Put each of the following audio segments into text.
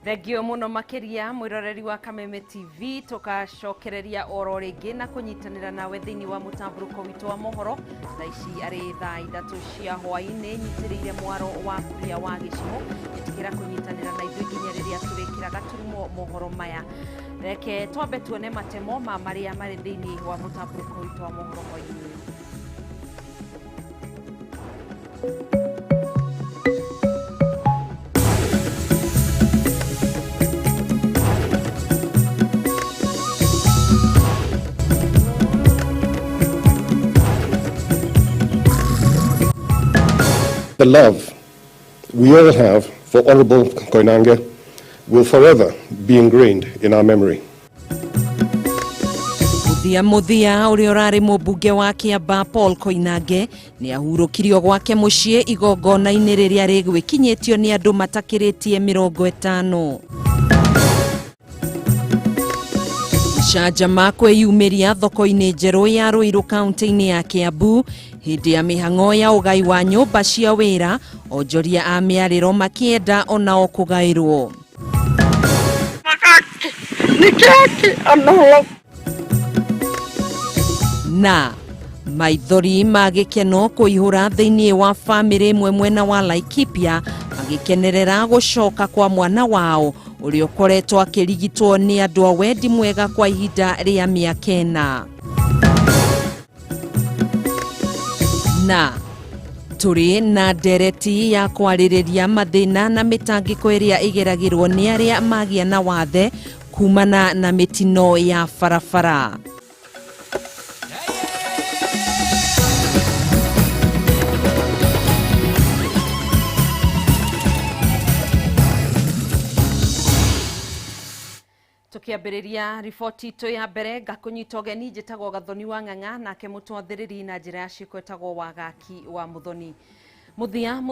Thengio muno makiria mwiroreri wa Kameme TV tukacokereria oro ringi na kunyitanira nawe thiini wa mutamburuko witu wa mohoro thaa ici ari thaa 3 cia hwaini nyitiriire mwaro wa kuria wa gicigo itikira kunyitanira na ithu nginya riria turikira gaturumo mohoro maya reke twambe tuone matemo ma maria mari thiini wa mutamburuko witu wa mohoro hwaini. The love we all have for Honorable Koinange will forever be ingrained in our memory. Muthia uria urari mubunge wa Kiamba Paul Koinange ni ahurukirio gwake mucii igongona-ini riria rigwikinyitio ni andu matakiritie 50. Canjama kwiyumiria thoko-ini njeru ya Ruiru kaunti-ini ya Kiambu hindi ya mihang'o ya ugai wa nyumba cia wira onjoria a miariro makienda onao kugairwo. Na maithori magikeno kuihura thiini wa family imwe mwena wa Laikipia magikenerera gucoka kwa mwana wao uria ukoretwo akirigitwo ni andu a wendi mwega kwa ihinda ria miaka 4. Na turi na ndereti ya kwaririria mathina na mitangiko iria igeragirwo ni aria magia na wathe kumana na mitino ya farafara. Tukiambiriria riboti itu ya mbere ngakunyita ugeni njitagwo Gathoni wa Ng'ang'a nake mutwathiriri na njira ya ciiko etagwo Wagaki wa Muthoni. Muthia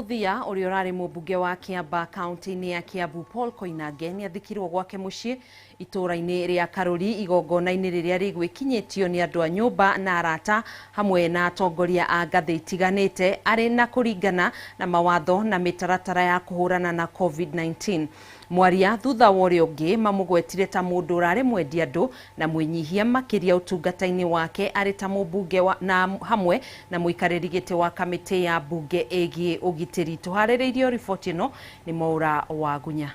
uria urari mubunge wa Kiamba kaunti-ini ya Kiambu Paul Koinange ni athikirwo gwake mucii itura-ini ria Karuri igongona-ini riria rigwikinyitio ni andu a nyumba na arata hamwe na atongoria a ngathi itiganite ari na kuringana na mawatho na mitaratara ya kuhurana na COVID-19. Mwaria thutha wori ungi mamugwetire ta mundu urari mwendia andu na mwinyihia makiria utungata-ini wake ari ta mubunge na hamwe na muikariri giti wa kamiti ya bunge egie ugitiri. Tuhaririirio riboti ino ni Mohoro wa Gunya.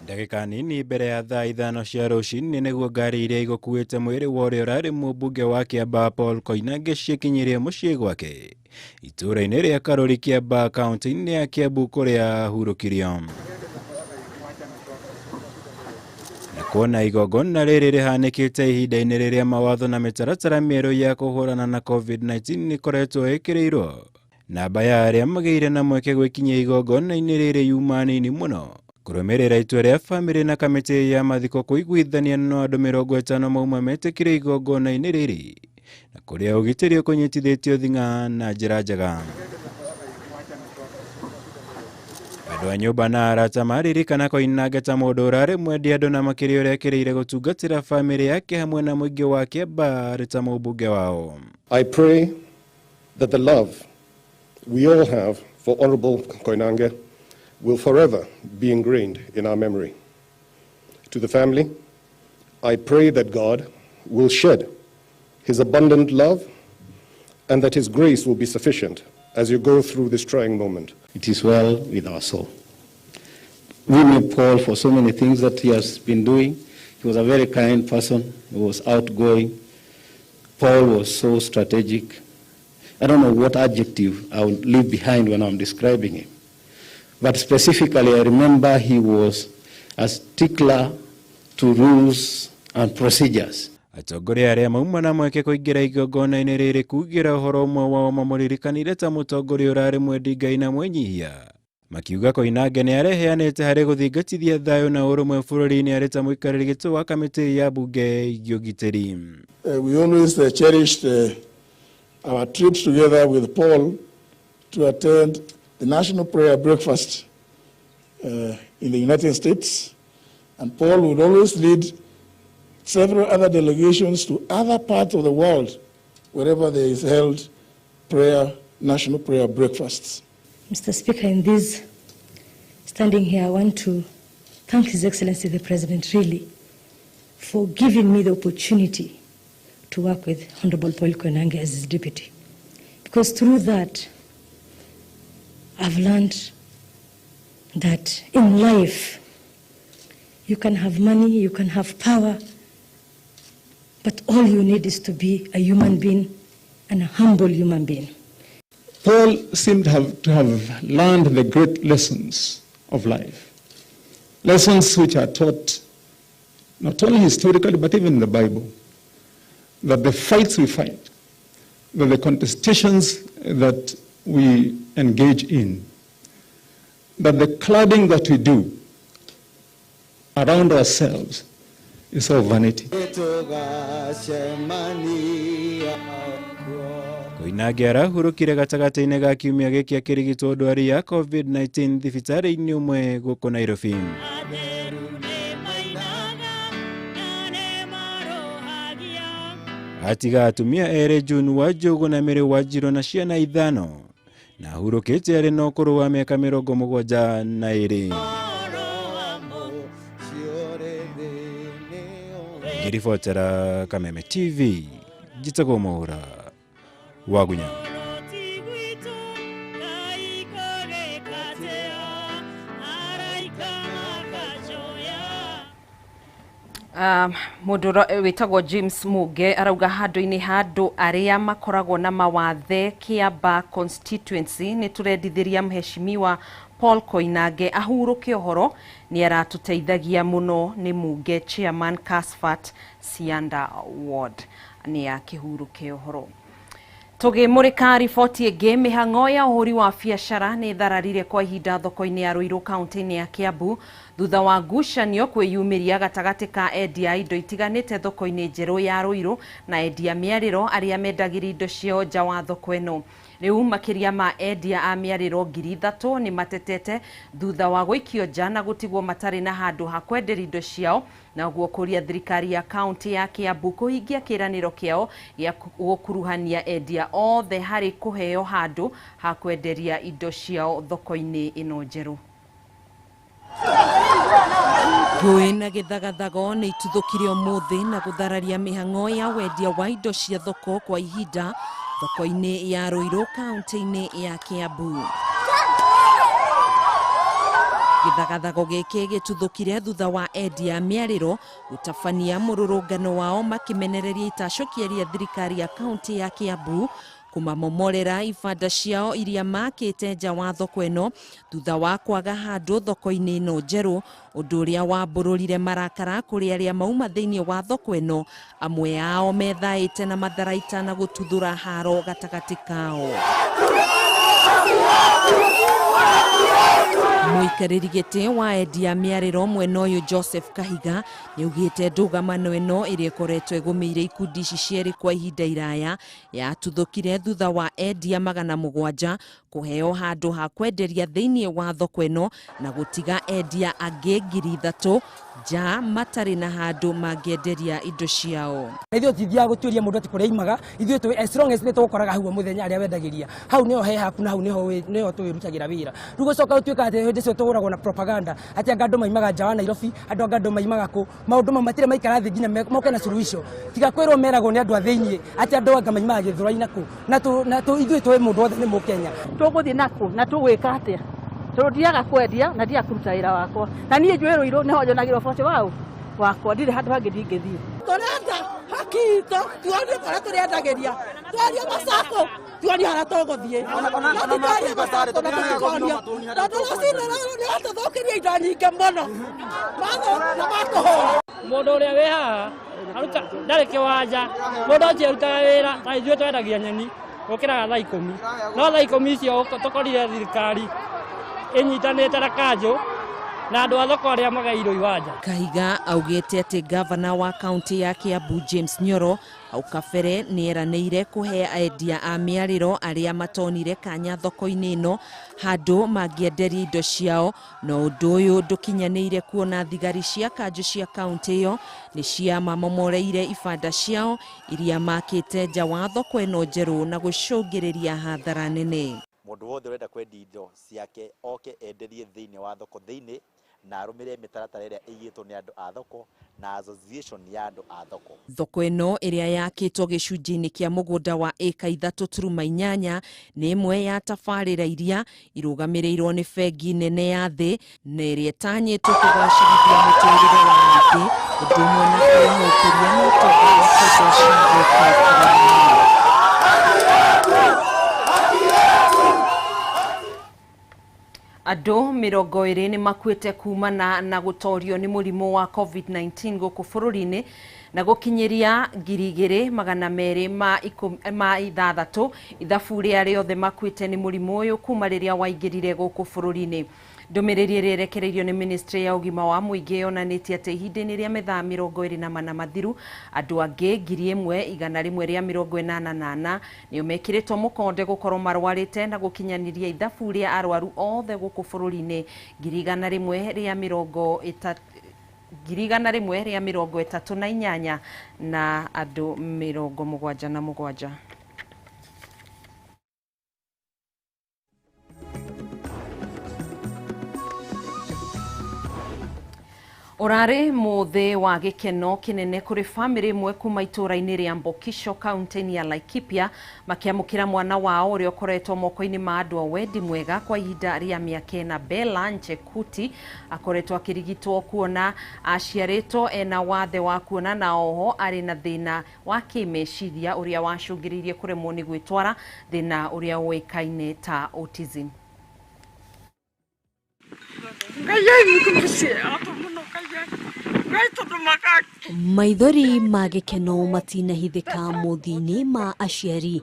Ndagika nini mbere ya thaa 5 cia rucini niguo ngari iria igukuite mwiri wa uria urari mubunge wa Kiamba Paul Koinange cikinyirie mucii gwake itura-ini ria Karuri Kiamba kaunti-ini ya Kiambu kuria ahurukirio. Na kuona igongona riri rihanikite ihinda-ini riria mawatho na mitaratara mieru ya kuhurana na COVID-19 nikoretwo ikirirwo. Namba ya aria magiire na mweke gwikinyia igongona-ini riri yuma nini muno kurumirira itua ria family na kamiti ya mathiko kuiguithania no andu 50 mauma metikire igongona-ini riri na kuria ugitiri kunyitithitio thinga na njira njega. Andu a nyumba na arata maririkana Koinange ta mundu urari mwendia andu na makiria uria ekiriire gutungatira family yake hamwe na muingi wa Kiamba ari ta mubunge wao. I pray that the love we all have for Honorable Koinange will forever be ingrained in our memory. To the family, I pray that God will shed His abundant love and that His grace will be sufficient as you go through this trying moment. It is well with our soul. We know Paul for so many things that he has been doing. He was a very kind person. He was outgoing. Paul was so strategic. I don't know what adjective I will leave behind when I'm describing him. But specifically, I remember he was a stickler to rules and procedures. Atongoria aria mauma na mweke kuingira igongona-ini riri kugira uhoro umwe wao mamuririkanire ta mutongoria urari mwendi Ngai na mwenyihia. Makiuga Koinange ni areheanite hari guthingatithia thayo na urumwe bururi-ini ari ta muikariri giti wa kamiti ya bunge igitiri. We always cherished our trips together with Paul to attend the National Prayer Breakfast in the United States, and Paul would always lead several other delegations to other parts of the world wherever there is held national prayer breakfasts. Mr. Speaker, in these standing here, I want to thank His Excellency the President really for giving me the opportunity to work with Honorable Paul Koinange as his deputy. Because through that, I've learned that in life, you can have money, you can have power, but all you need is to be a human being and a humble human being. Paul seemed to have learned the great lessons of life. Lessons which are taught not only historically but even in the Bible. That the fights we fight, that the contestations that we engage in, that the cladding that we do around ourselves is all vanity. Koinange arahurukire gatagati-inĩ ga kiumia gĩkĩ akĩrigitwo ndwari ya COVID-19 thibitarĩ-inĩ ũmwe gũkũ Nairobi. Atiga atumia ere June Wajogu na Mary Wajiro na ciana 5 na ahurũkĩte arĩ na ũkũrũ wa mĩaka 72. Ngĩribotera Kameme TV, njĩtagwo Mohoro wa Gunya. Mũndũ wĩtagwo James Muge arauga handũ-inĩ handũ arĩa makoragwo na mawathe Kiamba constituency nĩ tũrendithĩria mheshimiwa Paul Koinange ahurũke ũhoro nĩ aratũteithagia mũno nĩ Muge chairman Casfat Sianda ward nĩ akĩhurũke ũhoro. Tũgĩmũrĩka riboti ĩngĩ mĩhang'o ya ũhũri wa biacara nĩ thararire kwa ihinda thoko-inĩ ya Ruiru kaunti-inĩ ya Kiambu thutha wa ngucanio kwĩyumĩria gatagatĩ ka endia indo itiganĩte thoko-inĩ njerũ ya Ruiru na endia mĩarĩro arĩa mendagĩria indo ciao nja wa thoko ĩno. Rĩu makĩria ma endia a mĩarĩro 3,000 nĩ matetete thutha wa gũikio nja na gũtigwo matarĩ na handũ ha kwenderia indo ciao na gũkũria thirikari ya kaunti ya Kiambu kũhingia kĩranĩro kĩao gĩa gũkuruhania endia othe harĩ kũheo handũ ha kwenderia indo ciao thoko-inĩ ĩno njerũ. Ngũĩ na gĩthagathago nĩ ituthũkire ũmũthĩ na gũthararia mĩhang'o ya wendia wa indo cia thoko kwa ihinda thoko-inĩ ya Ruiru kaunti-inĩ ya Kiambu. Gĩthagathago gĩkĩ gĩtuthũkire thutha wa endia mĩarĩro gũtabania mũrũrũngano wao makĩmenereria itacũkia rĩa thirikari ya kaunti ya Kiambu kumamomorera ibanda ciao iria makĩte nja wa thoko ĩno thutha wa kwaga handũ thoko-inĩ ĩno njerũ, ũndũ ũrĩa wambũrũrire marakara kũrĩ arĩa mauma thĩinĩ wa thoko ĩno, amwe ao methaĩte na matharaita na gũtuthũra haro gatagatĩ kao. Mũikarĩri gĩtĩ wa endia mĩarĩro mwena ũyũ Joseph Kahiga nĩaugĩte ndũgamano ĩno ĩrĩa ĩkoretwo ĩgũmĩire ikundi ici cierĩ kwa ihinda iraya yatuthũkire thutha wa endia 700 kũheo handũ ha kwenderia thĩinĩ wa thoko ĩno na gũtiga endia angĩ 3,000 nja matarĩ na handũ mangĩenderia indo ciao. Ithuĩ tithiaga gũtuĩria mũndũ atĩ kũrĩa imaga, ithuĩ as long as nĩtũgũkoraga hau mũthenya arĩa wendagĩria hau nĩho he haku na hau nĩho twĩrutagĩra wĩra. Rĩu gũcoka gũtuĩka atĩ hĩndĩ cio tũgũragwo na propaganda atĩ andũ maimaga nja wa Nairobi, andũ maimaga kũ, maũndũ mau matirĩ maikara thĩ nginya moke na solution. Tiga kwĩrwo meragwo nĩ andũ a thĩinĩ atĩ andũ anga maimaga Gĩthũrai nakũ na ithuĩ twĩ mũndũ wothe nĩ Mũkenya. Tũgũthiĩ nakũ na tũgwĩka atĩa? Tũrũthiaga kwendia na ndia kũruta wĩra wakwa. Na niĩ njũĩ Ruiru nĩho njonagĩrwo boco wakwa ndirĩ handũ hangĩ ndingĩthiĩ. Tũrenda haki itũ tuonie kũrĩa tũrĩendagĩria, tuonie macako tuonie harĩa tũgũthiĩ. Tũtikarie macako na tũtikonio tondũ rũciinĩ rũrũ nĩatũthũkĩria indo nyingĩ mũno na makũhũra. Mũndũ ũrĩa wĩ haha ndarĩ kĩwanja, mũndũ ũcio arutaga wĩra na ithuĩ twendagia nyeni gũkĩraga thaa 10, no thaa 10 icio tũkorire thirikari ĩnyitanĩte na kanjũ na andũ a thoko arĩa magairwo iwanja. Kahiga augĩte atĩ gavana wa kaunti ya Kiambu James Nyoro hau kabere nĩeranĩire kũhe endia a mĩarĩro arĩa matonire kanya thoko-inĩ ĩno handũ mangĩenderia indo ciao, no ũndũ ũyũ ndũkinyanĩire kuona thigari cia kanjũ cia kaunti ĩyo nĩ cia mamomoreire ibanda ciao iria makĩte nja wa thoko ĩno njerũ na gũcũngĩrĩria hathara nene. mundu wothe urenda kwendia indo ciake oke enderie thiini wa thoko thiini na arumire mitaratara iria igitwo ni andu a thoko na association ya andu a thoko. Thoko ino iria yakitwo gicunjini kia mugunda wa eka 3.8 ni imwe ya tabarira iria irugamirirwo ni bengi nene ya thi na iria tanyitwo kugacirithia muturire wa angi udumwe na kuhokeria na Andũ 20 ni makuite kumana na gutorio ni murimu wa COVID-19 guku bururi-ini na gukinyiria 2,260 ithabu ria riothe makuite ni murimu uyu kuma riria waingirire guku bururi-ini. Ndumiriri rirekereirio ni Ministry ya Ugima wa Muingi yonanitie ati ihinda-ini ria methaa 24 mathiru andu angi 1,188 nio mekiritwo mukonde gukorwo marwarite na gukinyaniria ithabu ria arwaru othe guku bururi-ini 138 na andu 77. Orare mothe wa gikeno kinene kuri family imwe kuma itura-ini ria Mbokisho county ya Laikipia makiamukira mwana wao uria ukoretwo moko-ini ma andu a wendi mwega kwa ihinda ria miaka 4. Bella Nchekuti akoretwo akirigitwo kuona aciaritwo ena wathe wa kuona na oho ari na thina wa kimeciria uria wacungiririe kuremwo ni gwitwara thina uria uikaine ta autism. Maithori ma gikeno matinahithika muthini ma aciari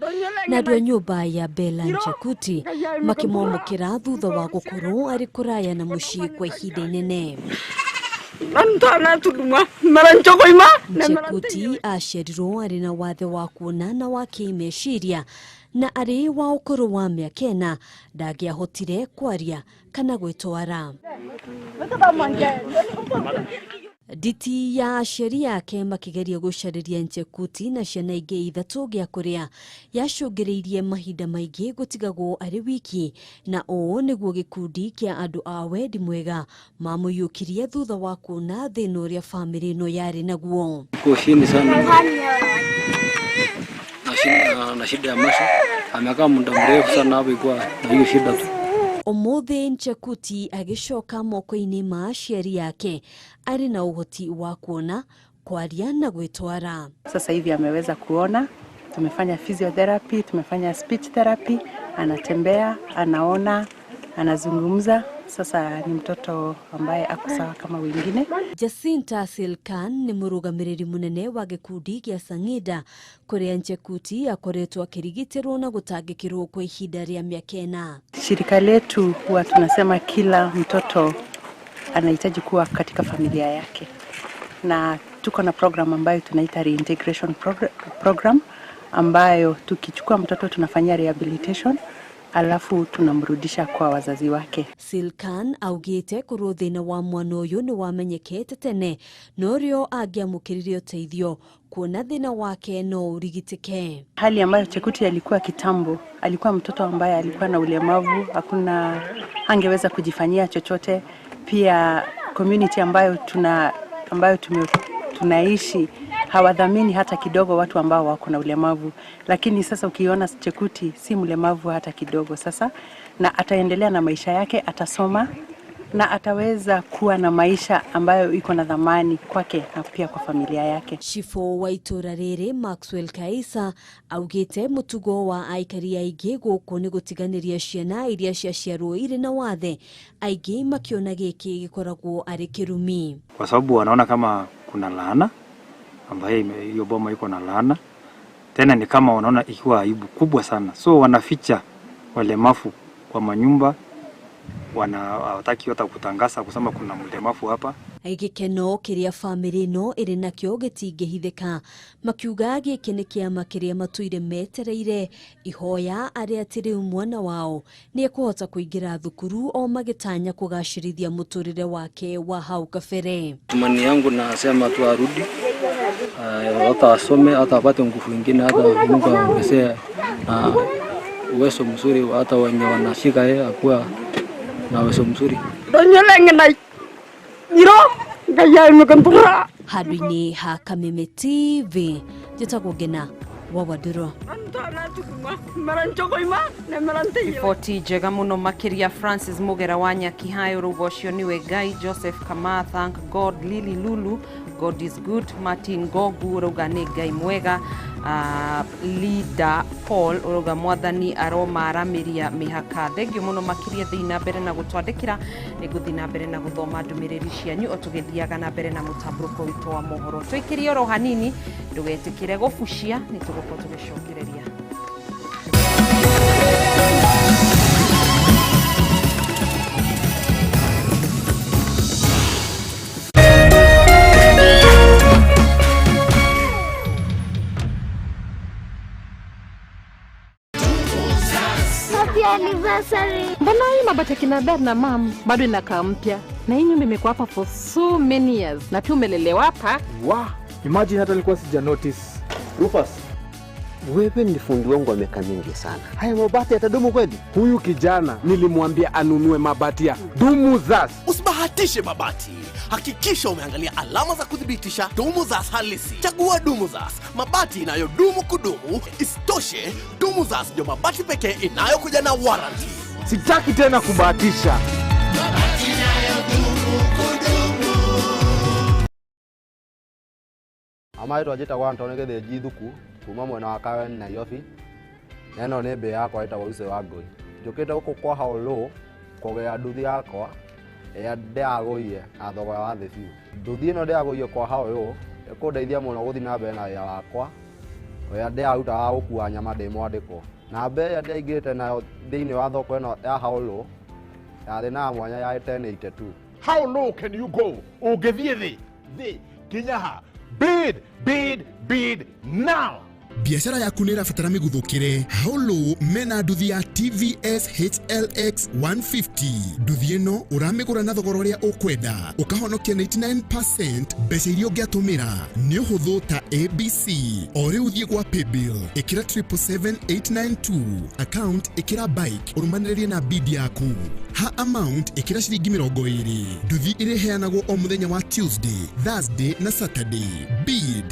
na andu a nyumba ya Bella Nchekuti makimwamukira thutha wa gukorwo ari kuraya na mucii kwa ihinda inene. Nchekuti aciarirwo ari na wathe wa kuona na wa kimeciria na ari wa ukuru wa miaka 4 ndagiahotire kwaria kana gwitwara. Diti ya aciari yake makigeria gucariria Nchekuti na ciana ingi 3 gia kuria yacungiriirie mahinda maingi gutigagwo ari wiki na o niguo gikundi kia andu a wendi mwega mamuyukirie thutha wa kuona thina uria family ino yari naguo. Kushini sana na shida ya maisha amekaa muda mrefu sana hapo kwa na hiyo shida tu. Omothe Nchekuti agicoka moko-ini ma aciari yake ari na uhoti wa kuona, kwaria na gwitwara. Sasa hivi ameweza kuona, tumefanya physiotherapy, tumefanya speech therapy, anatembea, anaona, anazungumza. Sasa ni mtoto ambaye ako sawa kama wengine. Jacinta Silkan ni murugamiriri munene wa gikundi gia Sangida kuria Nchekuti akoretwo akirigitirwo na gutangikirwo kwa ihinda ria miaka 4. Shirika letu huwa tunasema kila mtoto anahitaji kuwa katika familia yake. Na tuko na program ambayo tunaita reintegration program ambayo tukichukua mtoto tunafanyia rehabilitation alafu tunamrudisha kwa wazazi wake. Silkan augite kurwo thina wa mwana uyu ni wamenyekete tene norio agiamukiririo uteithio kuona thina wake no urigitike. Hali ambayo Chekuti alikuwa kitambo, alikuwa mtoto ambaye alikuwa na ulemavu, hangeweza kujifanyia chochote. Pia community ambayo tunaishi hawadhamini hata kidogo watu ambao wako na ulemavu. Lakini sasa ukiona Chekuti si mlemavu hata kidogo sasa, na ataendelea na maisha yake, atasoma na ataweza kuwa na maisha ambayo iko na dhamani kwake na pia kwa familia yake. Shifo wa itura riri Maxwell Kaisa augite mutugo wa aikari aingĩ gũkũ ni gutiganiria ciana iria ciaciarwo iri na wathe, aingĩ makiona giki gikoragwo ari kirumi, kwa sababu wanaona kama kuna laana ambaye hiyo boma iko na laana, tena ni kama wanaona ikiwa aibu kubwa sana, so wanaficha walemavu kwa manyumba, wanataki hata kutangaza kusema kuna mlemavu hapa. Gikeno kiria family no iri nakyo gitingihithika, makiuga giki ni kiama kiria matuire metereire ihoya aria tiri mwana wao ni ekuhota kuingira thukuru o magitanya kugacirithia muturire wake wa hau kabere. Tumani yangu nasema tu arudi, hata asome, hata apate nguvu nyingine, hata Mungu aongezee uwezo mzuri, hata wenye wanashika yeye akuwa na uwezo mzuri. Handũ-inĩ ha Kameme TV njĩtagwo Ngina wa Waduro. Riboti njega muno makiria Francis Mugera wa Nyakihayo rugo cio niwe Ngai Joseph Kama, thank God, Lily Lulu, God is good, Martin Gogu ruga ni Ngai mwega, Leader Paul ruga mwathani aroma aramiria mihaka. Thengio muno makiria thina mbere na gutwandikira niguthina mbere na guthoma ndumiriri cianyu otugithiaga na mbere na mutambuko witũ wa mohoro. Twikirie oro hanini ndugetikire gubucia nitugukorwo tugicokereria. Mbona hii mabati kina dad na mom bado inakaa mpya? Na hii nyumba imekuwa hapa for so many years. Na pia umelelewa hapa. Wow, imagine hata nilikuwa sija notice. Rufus, wewe ni fundi wangu wa miaka mingi sana. Haya mabati yatadumu kweli? Huyu kijana nilimwambia anunue mabati ya Dumuzas. Usibahatishe mabati. Hakikisha umeangalia alama za kudhibitisha Dumuzas halisi. Chagua Dumuzas, mabati inayodumu kudumu. Isitoshe, Dumuzas ndio mabati pekee inayokuja na warranty. Sitaki tena kubahatisha. Mabati inayodumu kudumu. Amaitwa jita kwa Antonio the Jithuku, kuma mwena wa Kawen na Yofi. Neno nĩ mbĩ yakwa ĩtagwo Use wa Ngũi. Njũkĩte gũkũ kwa Haolo kũgĩa nduthi yakwa ĩrĩa ndĩragũrire na thogora wa thĩ biũ. Nduthi ĩno ndĩragũrire kwa Haolo ĩkũndeithia mũno gũthiĩ na mbere na wĩra wakwa ũrĩa ndĩrarutaga gũkua nyama ndĩ mwandĩko. Na mbere ĩrĩa ndĩaingĩrĩte nayo thĩinĩ wa thoko ĩno ya Haolo yarĩ na mwanya ya 1082. How low can you go? Ũngĩthiĩ thĩ kinyaha. Bid now. Biashara yaku nĩ ĩrabatara mĩguthũkĩre. Haolo mena nduthi ya TVS HLX 150. Nduthi ĩno ũramĩgũra na thogora ũrĩa ũkwenda, ũkahonokia 99% mbeca iria ũngĩatũmĩra. Nĩ ũhũthũ ta ABC. O rĩu thiĩ gwa paybill ĩkĩra 77892, account ĩkĩra bike ũrũmanĩrĩrie na bid yaku. Ha amount ĩkĩra ciringi 20. Nduthi ĩrĩheanagwo o mũthenya wa Tuesday, Thursday na Saturday. Bid.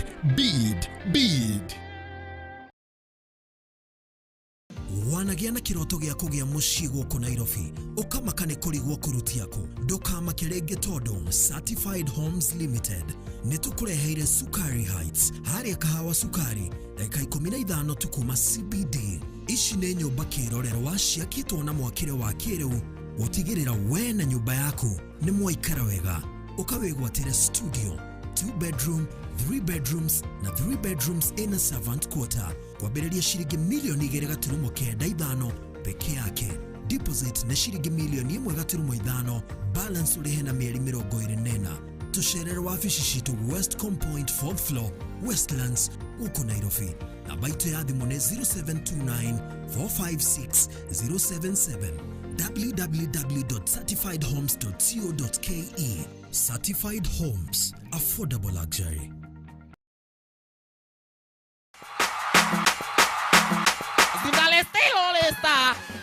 Wanagia na kiroto gĩa kũgĩa mũciĩ gũkũ Nairobi, ũkamaka nĩ kũrigwo kũruti yako. Ndũkamake rĩngĩ tondũ Certified Homes Limited nĩtũkũreheire Sukari Heights, harĩa kahawa Sukari, dakika 15 tu kuma CBD. Ici nĩ nyũmba kĩrorerwa ciakĩtwo na mwakĩre wa kĩrĩu gũtigĩrĩra we na nyũmba yaku nĩ mwaikara wega. Ũkawĩgwatĩre studio, 2 bedroom, 3 bedrooms na 3 bedrooms in a servant quarter. Kwambĩrĩria shilingi milioni 2.95 peke yake. Deposit na shilingi milioni 1.5, balance ulihe na mieri 24. Tusherere wafishi shitu West Compoint 4th floor, Westlands, uko Nairobi. Na baito ya thimũ nĩ 0729 456 077. www.certifiedhomes.co.ke. Certified Homes, affordable luxury.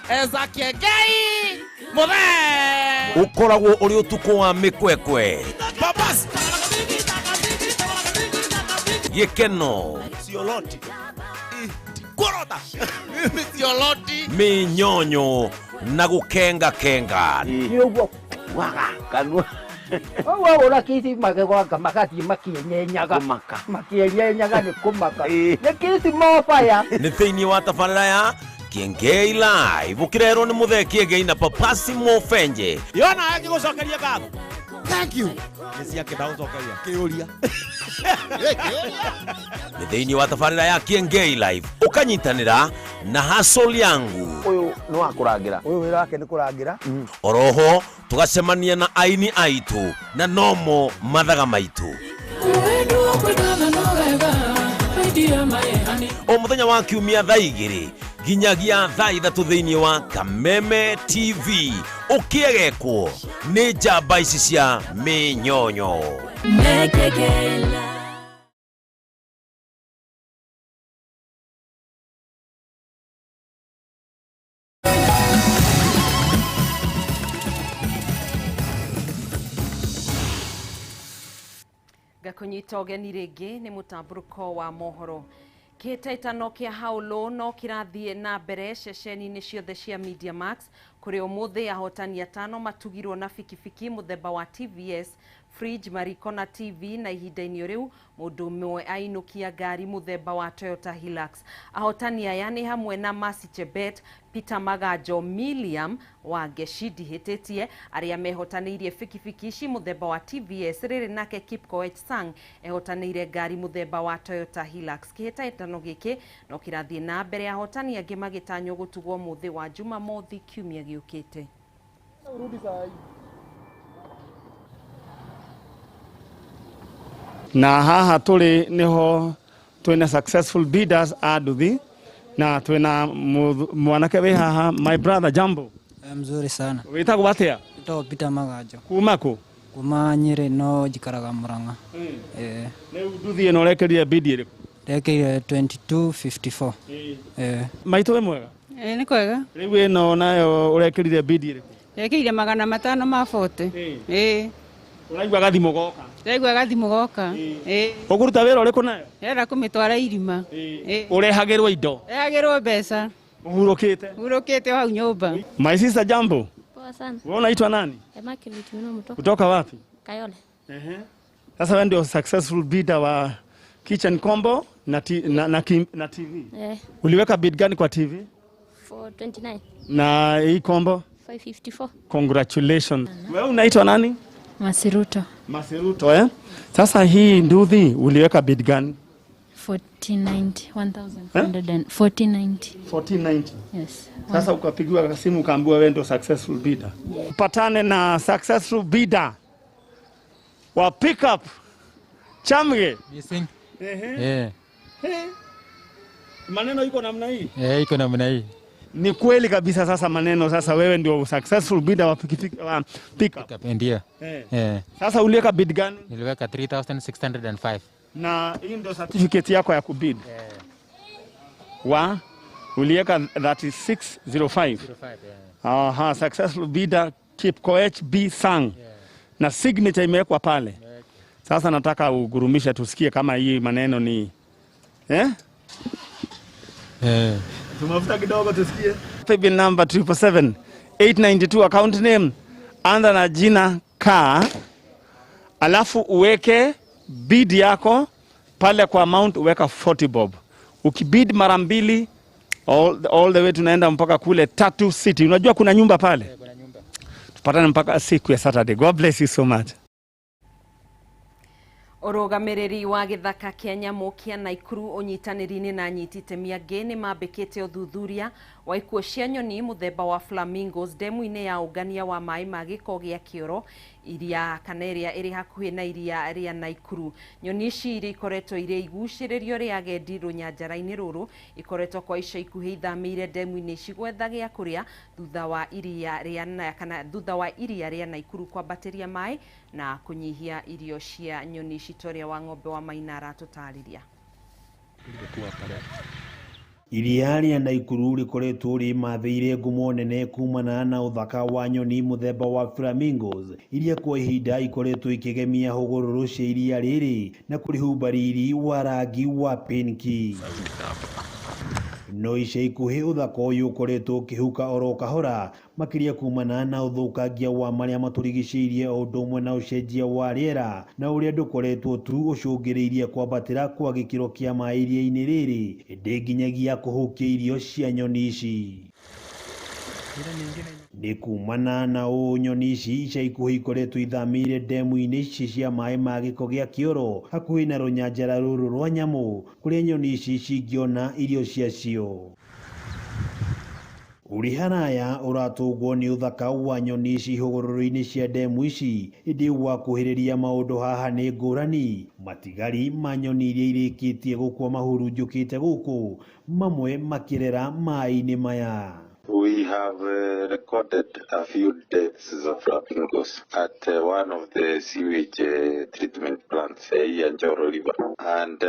Eza kiegei mothe ukoragwo uri utuko wa mikwekwe babas yekeno sioloti korota sioloti minyonyo na gukenga niguo waga kanwa owa ora kiti magegwa makati makienyenyaga makienyenyaga ni kumaka ni kiti mofaya ni thiini wa tabarĩra ya Kiengei Live ukirero ni muthe Kiengei na papasi mofenje yona akigucokeria gatho thank you nisi akidagucokeria kiuria ni thiini wa tabarĩra ya Kiengei Live ukanyitanira na hustle yangu uyu ni wa kurangira uyu wira wake ni kurangira oroho tugacemania na aini aitu na nomo mathaga maitu o muthenya wa kiumia thaa 2 nginyagia thaa 3 thĩinĩ wa Kameme TV ũkĩegekwo nĩ njamba ici cia mĩnyonyo. Gakunyita ũgeni rĩngĩ nĩ mũtambũrũko wa mohoro. Kĩhĩtahĩtano kĩa haulo no kĩrathiĩ na mbere ceceni-inĩ ciothe cia Media Max kũrĩ ũmũthĩ ahotani atano matugirwo na bikibiki mũthemba wa TVS, fridge, mariko na TV, na ihinda-inĩ rĩu mũndũ ũmwe ainũkia ngari mũthemba wa Toyota Hilux. Ahotani aya nĩ hamwe na Mercy Chebet, Peter Magajo, Milliam wa Geshidi hĩtĩtie arĩa mehotanĩirie bikibiki ici mũthemba wa TVS, rĩrĩ nake Kipkoech Sang ehotanĩire ngari mũthemba wa Toyota Hilux. Kĩhĩtahĩtano gĩkĩ no kĩrathiĩ na mbere, ahotani angĩ magĩtanywo gũtugwo mũthĩ wa Jumamothi kiumia gĩũkĩte. Na haha tuli niho twina successful bidders a nduthi na twina mwanake we haha. My brother, jambo. Mzuri sana. Witagwo atia? Witagwo Peter Magajo. Kuma ku? Kuma Nyeri no jikaraga Murang'a. Rĩu nduthi ĩno ũrekerire bid ĩrĩkũ? Rekerire 2254. Maitũ we mwega? Nĩ kwega. Rĩu ĩno nayo ũrekerire bid ĩrĩkũ? Rekerire 540. Ũraigua gathimo goka? Ndaigua gathimo goka. Ũkũruta wĩra ũrĩkũ nayo? Ndĩrenda kũmĩtwara irima. Ũrehagĩrwo indo? Rehagĩrwo mbeca. Ũhurũkĩte? Hurũkĩte hau nyũmba. My sister, jambo. Poa sana. Wewe unaitwa nani? Immaculate Minomuto. Kutoka wapi? Kayole. Sasa wewe ndio successful bidder wa kitchen combo na TV. Uliweka bid gani kwa TV? 429. Na hii combo? 554. Congratulations. Wewe unaitwa nani? Masiruto. Masiruto, Sasa hii nduthi uliweka bid gani? 1490. 1490. 1490. Yes. Sasa ukapigiwa simu ukaambiwa wewe ndio successful bidder. Upatane na successful bidder wa pickup Chamge. Missing. Maneno iko namna hii? Iko namna hii. Ni kweli kabisa. Sasa maneno, sasa wewe ndio successful bidder wa pickup. Ndio. Sasa uliweka bid gani? Niliweka 3605. Na hii ndio certificate yako ya kubid. Uliweka 3605. Aha, successful bidder Kipkoech B Sang. Na signature imewekwa pale. Sasa nataka ugurumisha tusikie kama hii maneno ni Tumafuta kidogo tusikie. Paybill number 777-892, account name anza na jina K, alafu uweke bid yako pale kwa amount, uweka 40 bob. Ukibid mara mbili all the way tunaenda mpaka kule Tatu City. Unajua kuna nyumba pale? Kuna nyumba. Tupatane mpaka siku ya Saturday. God bless you so much. Ũrũgamĩrĩri wa gĩthaka kĩa nyamũ kĩa Naikuru ũnyitanĩri-inĩ na anyiti itemi angĩ nĩ mambĩkĩte ũthuthuria wa ikuũ cia nyoni mũthemba wa flamingos ndemu-inĩ ya ũngania wa maĩ ma gĩko gĩa kĩoro iria kana ĩrĩa ĩrĩ hakuhĩ na iria rĩa Naikuru. Nyoni ici iria ikoretwo irĩ igucĩrĩrio rĩa agendi rũnyanjara-inĩ rũrũ ikoretwo kwa ica ikuhĩ ithamĩire ndemu-inĩ ici gwetha gĩa kũrĩa thutha wa iria rĩa Naikuru kwambatĩria maĩ na kũnyihia irio cia nyoni ici. Toria wa Ng'ombe wa Maina aratũtarĩria. Iria rĩa Naikuru rĩkoretwo rĩmathĩire ngumo nene kumana na ũthaka wa nyoni mũthemba wa flamingos iria kwa ihinda ikoretwo ikĩgemia hũgũrũrũ cia iria rĩrĩ na kũrĩhumba riri wa rangi wa pinki. No ica ikuhĩ ũthaka ũyũ ũkoretwo ũkĩhuka oro kahora makĩria kumana na ũthũkangia wa marĩa matũrigicĩirie o ũndũ ũmwe na ũcenjia wa rĩera na ũrĩa ndũkoretwo tu ũcũngĩrĩirie kwambatĩra kwa gĩkĩro kĩa maĩ iria-inĩ rĩrĩ ĩndĩ nginyagia kũhukia irio cia nyoni ici. Nĩ kumana na nyoni ici ica ikuhĩ ikoretwo ithamĩire ndemu-inĩ ici cia maĩ ma gĩko gĩa kĩoro hakuhĩ na rũnyanjara rũrũ rwa nyamũ kũrĩa nyoni ici cingĩona irio ciacio. Uri haraya ũratũngwo nĩ ũthaka wa nyoni ici hũgũrũrũ-inĩ cia ndemu ici ĩndĩ wa kuhĩrĩria maũndũ haha nĩ ngũrani. Matigari ma nyoni iria irĩkĩtie gũkua mahurunjũkĩte gũkũ mamwe makĩrera maĩ-inĩ maya. We have recorded a few deaths of flamingos at one of the sewage treatment plants here in Njoro River. And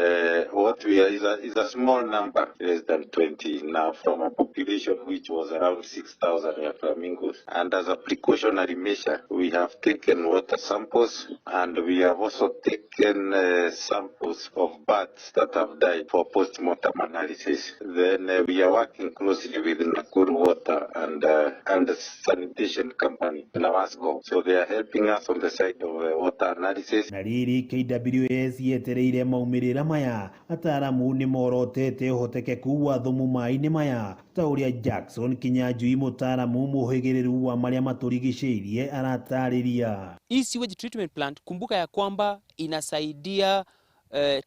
what we are is a small number, less than 20 now, from a population which was around 6,000 flamingos. And as a precautionary measure, we have taken water samples, and we have also taken samples of birds that have died for post-mortem analysis. Then we are working closely with Nakuru Water and the sanitation company, Nawasco. So they are helping us on the side of water analysis. Na riri KWS yetereire maumirira maya ataramu ni morotete uhotekeku wa thumu mai-ini maya ta uria Jackson Kinyanjui mutaramu muhigiriru wa maria maturigiceirie aratariria. Hii sewage treatment plant, kumbuka ya kwamba inasaidia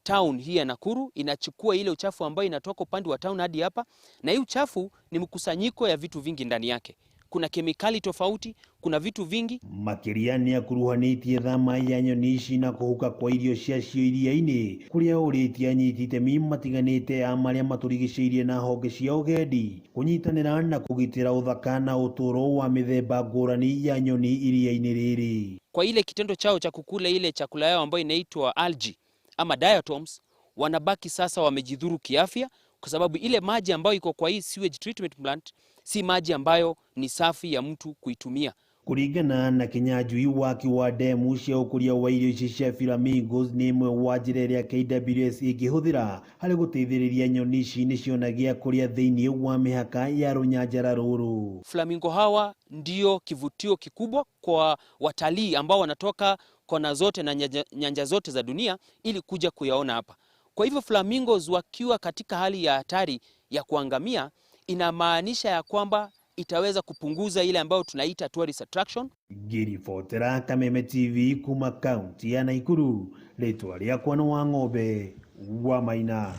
town hii ya Nakuru, inachukua ile uchafu ambayo inatoka upande wa town hadi hapa, na hii uchafu ni mkusanyiko ya vitu vingi ndani yake. Kuna kemikali tofauti, kuna vitu vingi. Makiria ni akuruhanitie thama ya nyoni ici na kuhuka kwa irio ciacio iria-ini kuria uritie anyitite matiganite a maria maturigiceirie na honge cia ugendi kunyitanira na kugitira uthaka na uturo wa mithemba ngurani ya nyoni iria-ini riri. Kwa ile kitendo chao cha kukula ile chakula yao ambayo inaitwa algae ama diatoms, wanabaki sasa wamejidhuru kiafya, kwa sababu ile maji ambayo iko kwa hii sewage treatment plant si maji ambayo ni safi ya mtu kuitumia. Kuringana na Kinyanjui waki wa demu cia ukuria wa irio ici cia flamingos ni imwe wa njira iria KWS ingihuthira hari guteithiriria nyoni ici nicionagia kuria thiini wa mihaka ya runyanjara ruru. Flamingo hawa ndio kivutio kikubwa kwa watalii ambao wanatoka kona zote na nyanja zote za dunia ili kuja kuyaona hapa. Kwa hivyo flamingos wakiwa katika hali ya hatari ya kuangamia, inamaanisha ya kwamba itaweza kupunguza ile ambayo tunaita tourist attraction. Girifotera Kameme TV kuma kaunti ya Nakuru, letwa riakwa no wa ng'ombe wa Maina.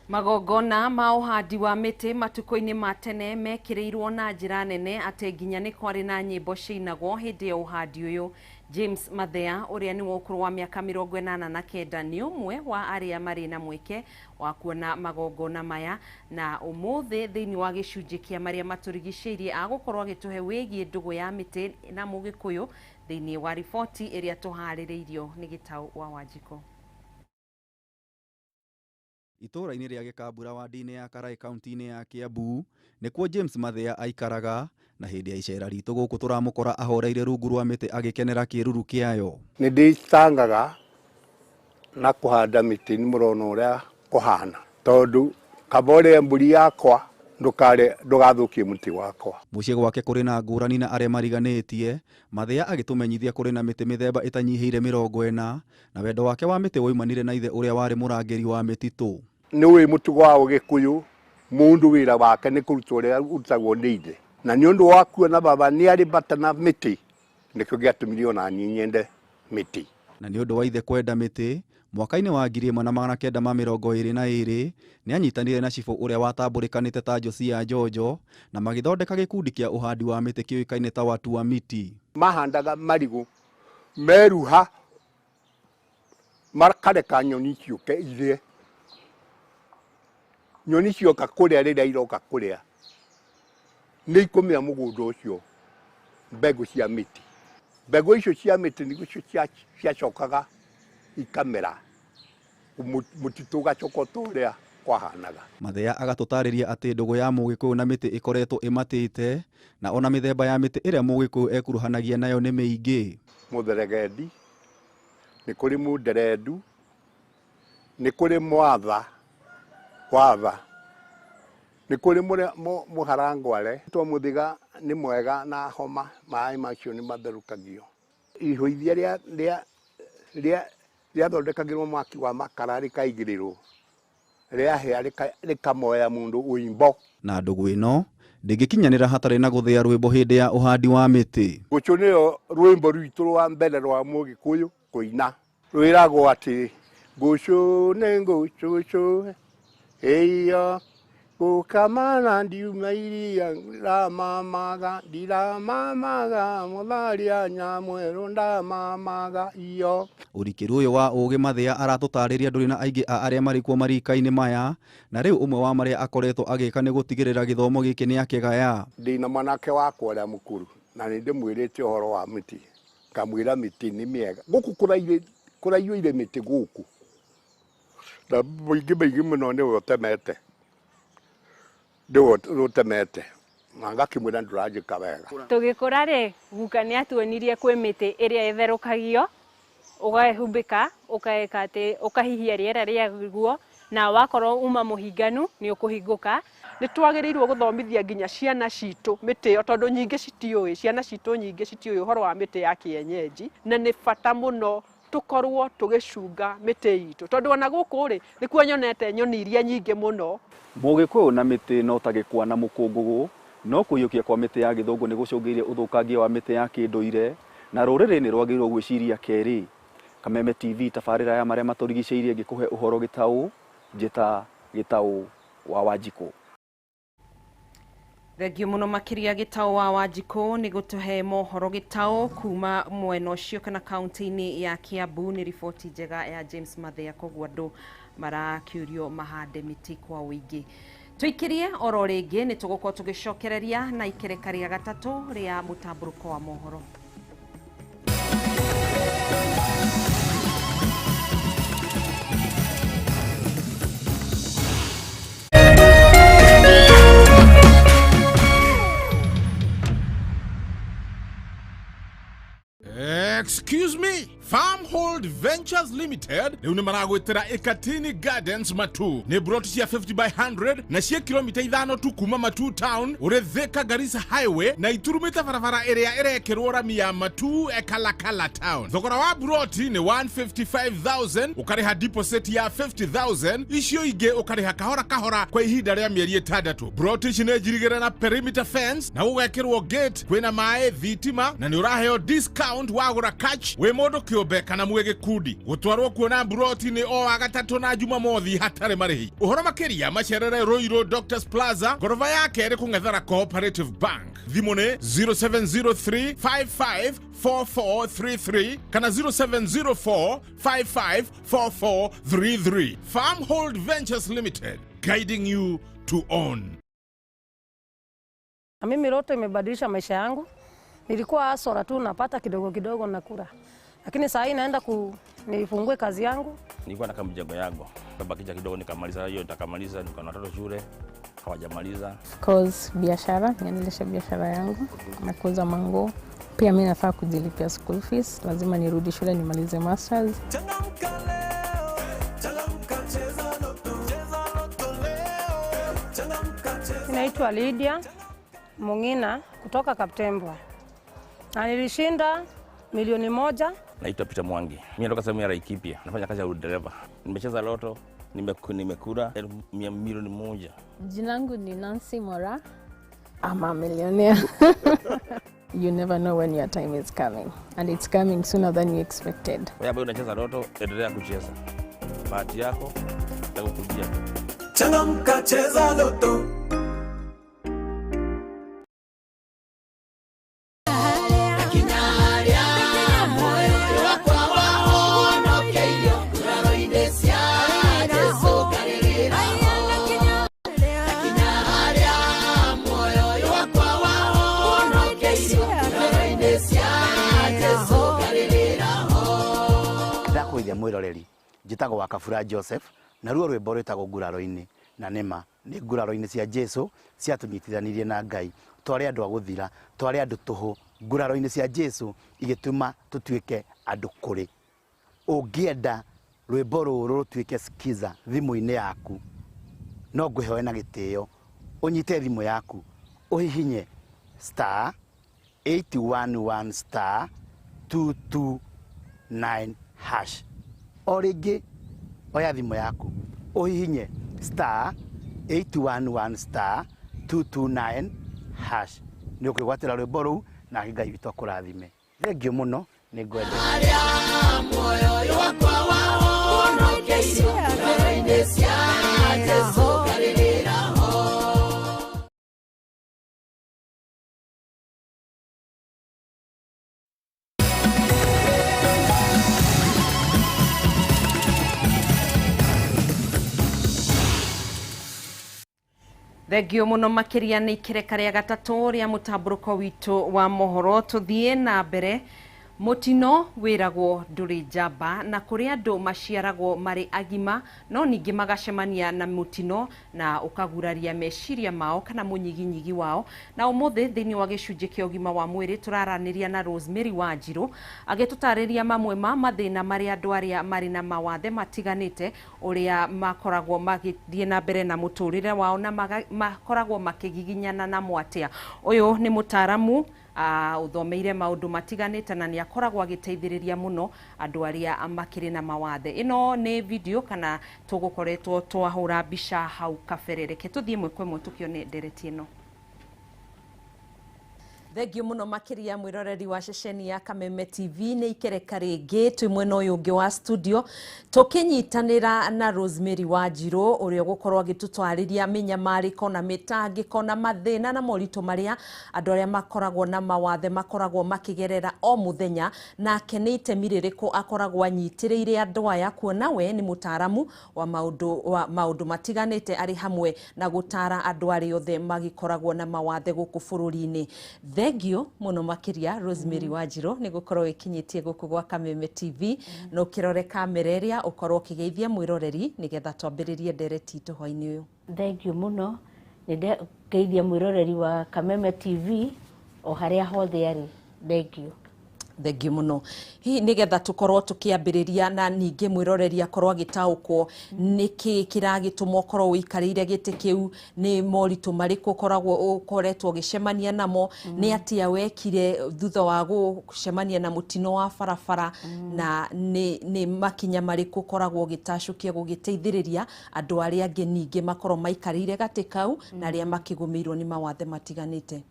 Magogona ma uhandi wa miti matuko-ini ma tene mekirirwo na njira nene ate nginya ni kwari na nyimbo cinagwo hindi ya uhandi uyu. James Mathea uria ni wokuru wa miaka 89 ni umwe wa aria mari na mweke wa kuona magogona maya, na umuthi thiini wa gicunji kia maria maturigiceirie agukorwo agituhe wigie ndugu ya miti na mugikuyu thiini wa ripoti iria tuhaririirio ni Gitau wa Wanjiko. Itura-ini ria Gikambura wadi-ini ya Karai kaunti-ini ya Kiambu nikuo James Mathea aikaraga, na hindi ya icera ritu guku turamukora ahoreire rungu rwa miti agikenera kiruru kiayo. Ni nditangaga na kuhanda miti ni murona uria kuhana tondu kabore mburi yakwa ndugathukie muti wakwa. Muciĩ gwake kuri na ngurani na aria mariganitie, Mathea agitumenyithia kuri na miti mithemba itanyihiire 40 na wendo wake wa miti woimanire na ithe uria wari murangiri wa mititu. Ni wi mutugo wa Ugikuyu, mundu wira wake ni kuruta uria urutagwo ni ithe, na ni undu wa kuona baba ni ari bata na miti nikio giatumire ona nyende miti. Na ni undu wa ithe kwenda miti, mwaka-ini wa 1922 ni anyitanire na cibũ uria watambulikanite ta Josia Jojo na magithondeka gikundi kia uhandi wa miti kiuikaine ta watu wa miti. Mahandaga marigu meruha makareka nyoni ciuke irie, nyoni cioka kuria riria iroka kuria ni ikumia mugunda ucio mbegu cia miti. Mbegu icio cia miti nicio ciacokaga ikamera mutitu gacokoto uria kwahanaga. Mathea agatutariria ati ndugu ya Mugikuyu na miti ikoretwo imatite, na ona mithemba ya miti iria Mugikuyu ekuruhanagia nayo ni miingi. Mutheregendi, ni kuri munderendu, ni kuri mwatha watha, ni kuri muharangware. To muthiga ni mwega na homa mai macio ni matherukagio. Ihuithia ria thondekagirwo mwaki wa makara rikaigirirwo riahia rikamoya mundu uimbo. Na ndugu ino ndingikinyanira hatari na guthia rwimbo hindi ya uhandi wa miti. Gucu niyo rwimbo rwitu rwa mbere rwa Mugikuyu kuina rwiragwo ati gucu ni gucucu iyo Ukamana ndiumairia ndamamaga ndiramamaga mutharia nyamweru ndamamaga iyo. Urikiri uyu wa ugi mathia aratutariria nduri na aingi a aria mari kuo marikaini maya na riu umwe wa maria akoretwo agika ni gutigirira githomo giki ni akigaya. Ndina manake wakwa uria mukuru na ni ndimwirite uhoro wa miti kamwira miti ni miega guku kuraiyo ile miti guku na boigi muno ni utemete ndio utemete manga kimwira ndurajika wega. Tugikura ri guka ni atuonirie kwi miti iria itherukagio ugahumbika ukaeka ati ukahihia riera ria guo na wakorwo uma muhinganu ni ukuhinguka. Ni twagirirwo guthomithia nginya ciana citu miti yo tondu nyingi citioi ciana citu nyingi citioi uhoro wa miti ya kienyeji na ni fata muno tukorwo tugicunga miti itu tondu ona guku ri nikuo nyonete nyoni iria nyingi muno. Mugikuyu na miti no tagikwa na mukungugu no kuyukia kwa miti ya githungu ni gucungiria uthukangia wa miti ya kinduire na ruriri ni rwagirwo gwiciria keri. Kameme TV tafarira ya maria maturigiceirie ngikuhe uhoro gitau njita gitau wa Wanjiku. Thengio muno makiria gitau wa Wanjiku ni gutuhe mohoro gitau kuma mwena ucio kana kaunti-ini ya Kiambu. Ni riboti njega ya James Mathia koguo andu marakiurio mahande miti kwa wingi. Tuikirie oro ringi ni tugukorwo tugicokereria na ikereka ria gatatu ria mutamburuko wa mohoro. Excuse me, Farmhold Ventures Limited ni maragwetera Ekatini Gardens Matu ni brought cia 50 by 100 na cia kilomita 5 tu kuma Matu town ure Thika Garissa highway na iturumita barabara area irekerwo rami ya Matu Ekalakala town. Thogora wa brought ni 155,000 ukariha deposit ya 50,000 icio inge ukariha kahora kwa ihinda ria mieri 6. Brought cinejirigera na perimeter fence na ugekirwo gate kwina mae thitima na ni uraheo discount wagura catch we modo kiombe kana mwege kudi gutwarwo kuona broti ni o agatatu na Jumamothi hatare marihi. Uhoro makiria macerere Roiro Doctors Plaza gorofa yake iri kung'ethera Cooperative Bank. Thimu ni 0703554433 kana 0704554433. Farmhold Ventures Limited, guiding you to own. Mimi roto imebadilisha maisha yangu. Nilikuwa asora tu napata kidogo kidogo nakula. Lakini sasa hii naenda nifungue kazi yangu. Nilikuwa na mjengo yangu. Tabakija kidogo nikamaliza hiyo nitakamaliza niko na watoto shule hawajamaliza. Cause biashara, niendelesha biashara yangu na kuuza mango. Pia mimi nafaa kujilipia school fees. Lazima nirudi shule nimalize masters. Naitwa Lydia Mungina kutoka Kaptembwa. Na nilishinda milioni 1. Naitwa Peter Mwangi. Mimi natoka sehemu ya Laikipia. Nafanya kazi ya udereva. Nimecheza loto, nimekula milioni 1. Jina langu ni Nancy Mora. I'm a millionaire. You never know when your time is coming and it's coming sooner than you expected. Wewe ambaye unacheza loto, endelea kucheza. Bahati yako itakujia. Changamka, cheza loto. Mwiroreri njitagwo wa Kabura Joseph na ruo rwimbo rwitagwo nguraro-ini na nema ni nguraro-ini cia Jesu cia tunyitithanirie na Ngai twari andu a guthira twari andu tuhu nguraro-ini cia Jesu igituma tutuike andu kuri ungienda rwimbo ruru rutuike skiza thimu-ini yaku no ngwihoe na gitio unyite thimu yaku uhihinye *811 *229# Origi oya thimu yaku uhihinye *811 *229# ni ukwigwatira rwimbo ruu na Ngai witu akurathime. Thengio muno ni ngwende moyo wakwa wahonokeire ngoro-ini cia Jesu karirira ho. Thengio muno makiria ni kireka ria gatatu ria mutamburuko witu wa mohoro tuthie na mbere. Mutino wiragwo nduri njamba na kuri andu maciaragwo mari agima no ningi magacemania na mutino na ukaguraria meciria mao kana munyiginyigi wao. Na umuthi thiini wa gicunji kia ugima wa mwiri turaraniria na Rosemary Wanjiru agitutariria mamwe ma mathina mari andu aria mari na mawathe matiganite uria makoragwo magithie na mbere na muturire wao na makoragwo makigiginyana na mwatia. Uyu ni mutaramu uthomeire maundu matiganite na ni akoragwo agiteithiriria muno andu aria makiri na mawathe. Ino ni video kana tugukoretwo twahura mbica hau kabere. Reke tuthie mwe kwa mwe tukione ndereti ino. Thengio muno makiria mwiroreri wa ceceni ya Kameme TV ni ikereka ringi twi mwena uyu ungi wa studio tukinyitanira na Rosemary Wanjiru uria gukorwo agitutwariria minyamariko na mitangiko na mathina na morito maria andu aria makoragwo na mawathe makoragwo makigerera o muthenya nake ni itemi ririku akoragwo anyitiriire andu aya kuona we ni mutaramu wa maundu matiganite ari hamwe na gutara andu aria othe magikoragwo na mawathe guku bururi-ini. Thengio muno makiria Rosemary Wanjiru ni gukorwo ikinyitie guku gwa Kameme TV no kirore kamera iria ukorwo kigeithia mwiroreri nigetha twambiririe ndereti itu hwaini uyu. Thengio muno ni ndeithia mwiroreri wa Kameme TV o haria hothe ari. Thengio. Thengio muno. Hi nigetha tukorwo tukiambiriria na ningi mwiroreri akorwo agitaukwo niki kiragituma ukorwo wikarire giti kiu ni moritu mariku ukoragwo ukoretwo ugicemania namo ni atia wekire thutha wa gucemania na mutino wa barabara na ni makinya mariku ukoragwo ugitacukia gugiteithiriria andu aria angi ningi makorwo maikarire gati kau na aria makigumirwo ni mawathe matiganite.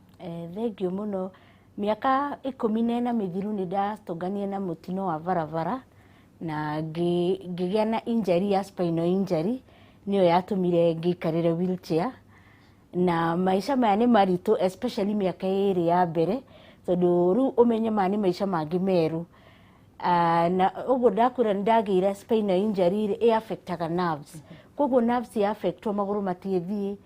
Thengio muno. Miaka 14 mithiru ni ndatongania na mutino wa barabara na ngigia na injury ya spinal injury niyo yatumire ngikarire wheelchair na maisha maya ni maritu especially miaka iri ya mbere tondu ru umenye mani maisha mangi meru na ugo ndakura ndagira spinal injury iri affectaga nerves koguo nerves ya affectwa maguru matithie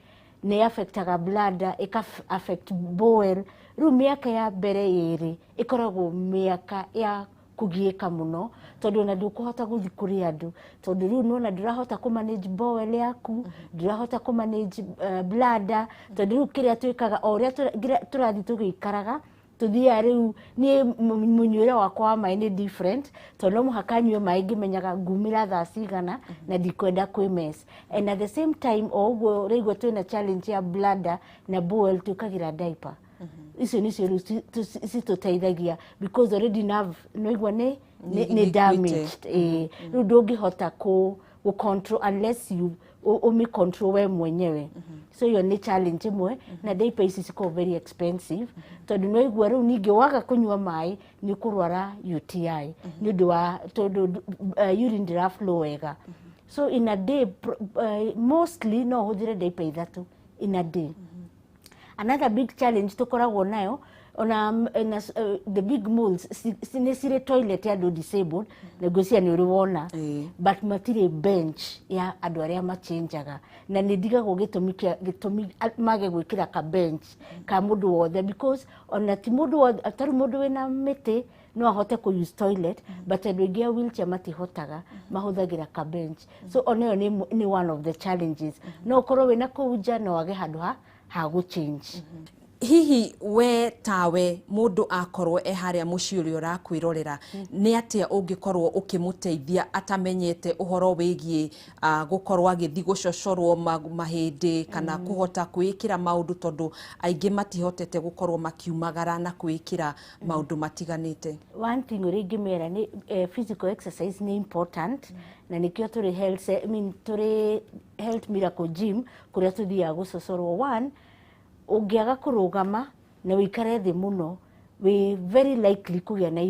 ni affectaga bladder ika affect bowel ru miaka ya mbere iri ikoragwo miaka ya kugieka muno tondu na ndukuhota guthi kuri andu tondu ru no na ndirahota ku manage bowel yaku ndirahota ku manage bladder tondu ru kiria twikaga o ria turathi tugikaraga tuthia riu ni munyure wakwa wa mai ni different tondu muhaka nyue mai ngimenyaga ngumira thaa cigana na ndikwenda kwi mess and at the same time oguo rigwo twina challenge ya bladder na bowel tukagira diaper icio nicio cituteithagia because already nerve noigwa ni damaged riu ndungihota ku control unless you umi control we mwenyewe so yo ni challenge imwe na diaper ici ciko very expensive tondu noigwa riu ningi waga kunywa mai ni kurwara UTI ni ndu wa tondu urine ndira flow wega so in a day mostly no huthire diaper ithatu in a day. Another big challenge tukoragwo nayo ona the big malls sire toilet ya do disabled negocia ni uriwona but matire bench ya andu aria machangeaga na ni ndigagwo gitumi mage gwikira ka bench ka mundu wothe because ona ti mundu wothe atari mundu wina miti no ahote ku use toilet but andu ingi wheelchair matihotaga mahuthagira ka bench so ona ni one of the challenges no korwo wina kuja no wage handu ha go change. Hihi we tawe mundu akorwo haria muci uri urakwirorera ni atia ungikorwo ukimuteithia atamenyete uhoro wigie gukorwo agithi gucocorwo mahindi kana kuhota kwikira maundu tondu aingi matihotete gukorwo makiumagara na kwikira maundu matiganite. One thing uri ngimera ni physical exercise ni important na nikio turi health miracle gym kuria tuthia gucocorwo. One, ungiaga kurugama na wikare thi muno we very likely kugia na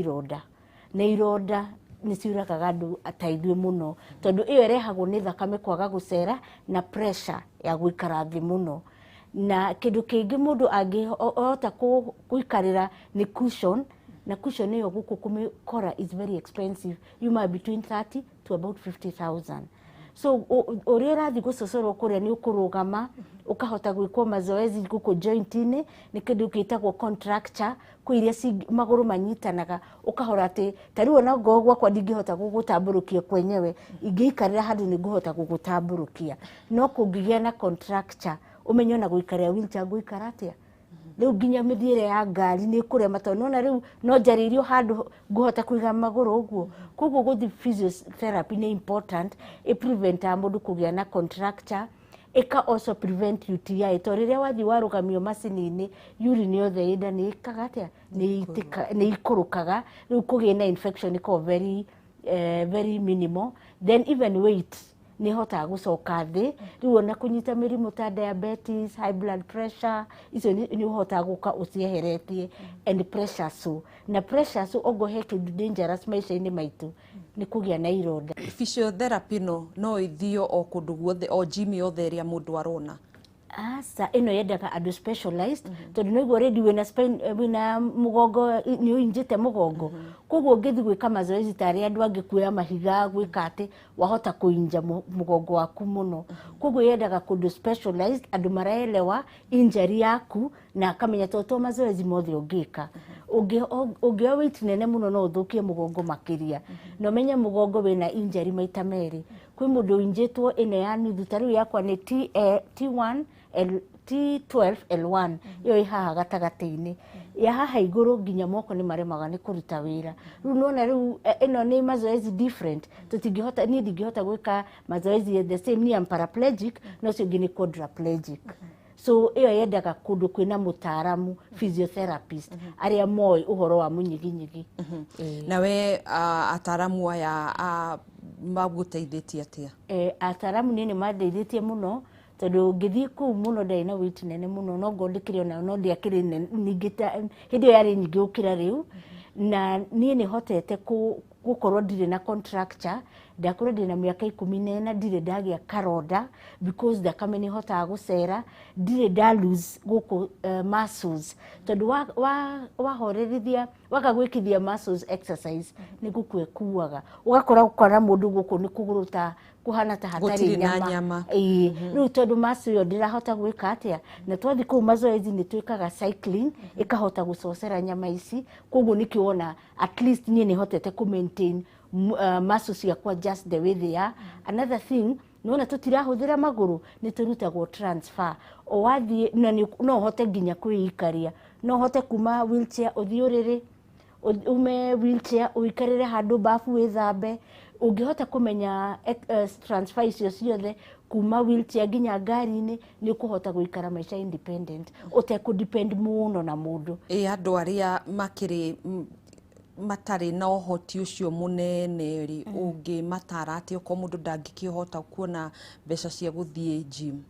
ironda ni ciuragaga andu ataithwe muno tondu iyo irehagwo ni thakame kwaga gucera na pressure ya gwikara thi muno na kindu kingi mundu angihota kuikarira ni cushion na cushion iyo guku kumikora is very expensive you might between 30 to about 50,000 so uri urathi gucocorwo kuria ni ukurugama ukahota gwikwo mazoezi guku joint-ini ni kindu kitagwo contracture kuiria maguru manyitanaga ukahora ati tariu na ngogwa kwa ndingihota gugutamburukia kwenyewe ingiikarira handu ni nguhota gugutamburukia no kungigia na contracture umenyo na guikarira wheelchair guikara atia riu nginya mithiire ya ngari ni kurema to nona riu no njaririo handu nguhota kuiga maguru uguo koguo guthi physiotherapy ni important i prevent mundu kugia na contracture ika also prevent UTI to riria wathi warugamio macini-ini urine yothe ida ni ikagatia ni ikurukaga riu kugia na infection iko very minimal then even weight ni hota gucoka thi riu ona kunyita mirimu ta diabetes high blood pressure icio ni hota guka ucieheretie and pressure so na pressure so ogohe kindu dangerous maisha-ini maitu ni kugia na ironda. Physiotherapy no ithio o kundu guothe o gym yothe ria mundu arona asa ino yendaga andu specialized tondu no igwo ready wina spine wina mugongo ni uinjite mugongo koguo ngithi gwika mazoezi tari andu angi kuya mahiga gwika ati wahota kuinja mugongo waku muno koguo yendaga kundu specialized andu maraelewa injury yaku na akamenya to mazoezi mothe ungika ungi weight nene muno no uthukie mugongo makiria no menye mugongo wina injury maita meri kwi mundu uinjitwo ine ya nuthu tariu yakwa ni T1 T12 L1 iyo ihaha gatagati-ini ya haha iguru nginya moko ni maremaga ni kuruta wira riu nona riu ino ni mazoezi different tutingihota ni ndingihota gwika mazoezi the same ni am paraplegic no cio ni quadriplegic so iyo yendaga kundu kwina mutaaramu physiotherapist aria moi uhoro wa munyiginyigi nawe ataaramu aya maguteithitie atia ataaramu ni madeithitie muno tondu ngithi ku muno ndai na weight nene muno no ngondikire ona no ndiakire ningita hindi yari nyingi ukira riu na nie ni hotete gukorwo ndire na contracture ndakorwo ndina miaka 14 ndire ndagia karonda because thakame ni hotaga gucera ndire nda lose guku muscles tondu wahorerithia wakagwikithia muscles exercise ni gukwekuaga ugakora mundu guku ni kuguruta kuhana ta hatari nyama riu tondu muscle yo ndirahota gwika atia na twathi ku mazoezi ni twikaga cycling ikahota gucocera nyama ici koguo nikiona at least nie ni hotete ku maintain muscles yakwa just the way they are another thing nona tutirahuthira maguru ni turutagwo transfer o wathi no hote nginya kwiikaria no hote kuma wheelchair uthiurire ume wheelchair uikarire handu bafu withambe ungihota kumenya transfer icio ciothe kuma wheelchair nginya ngari-ini ni ukuhota guikara maisha independent uteku depend muno na mundu andu aria makiri matari na uhoti ucio munene ri ungi matara ati uko mundu ndangikihota kuona mbeca cia guthie gym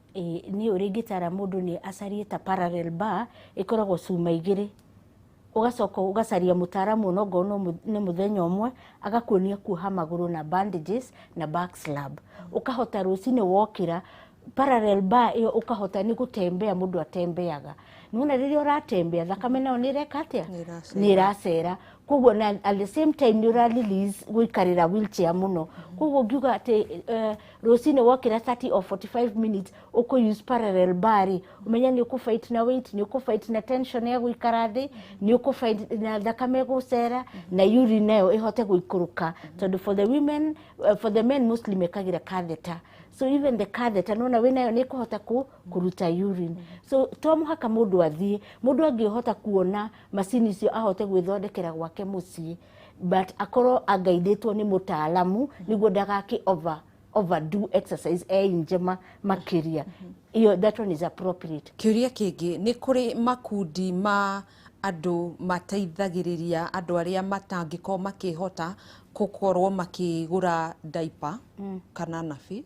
ni urigitara mundu ni acarie ta parallel bar ikoragwo cuma igiri ugacoka ugacaria mutaaramu no ngono ni muthenya umwe agakuonia kuha maguru na bandages na back slab ukahota rucini wokira parallel bar iyo ukahota ni gutembea mundu atembeaga nuna riria uratembea thakame nayo ni reka atia ni iracera koguo na at the same time ni ura release guikarira wheelchair muno koguo ngiuga ati rucini wokira 30 or 45 minutes uko use parallel bar umenya ni ukufight na weight ni ukufight na tension ya guikara thi ni ukufight na thakame gucera na urine nayo ihote guikuruka tondu for the women for the men mostly mekagira catheter so even the catheter nona we nayo ni kuhota kuruta urine so to muhaka mundu athie mundu angihota kuona macini icio ahote gwithondekera gwake mucii but akorwo agaidetwo ni mutaalamu niguo ndagaki overdo exercise njema makiria iyo that one is appropriate. Kiuria kingi ni kuri makundi ma andu mateithagiriria andu aria matangiko makihota gukorwo makigura diaper kana nafi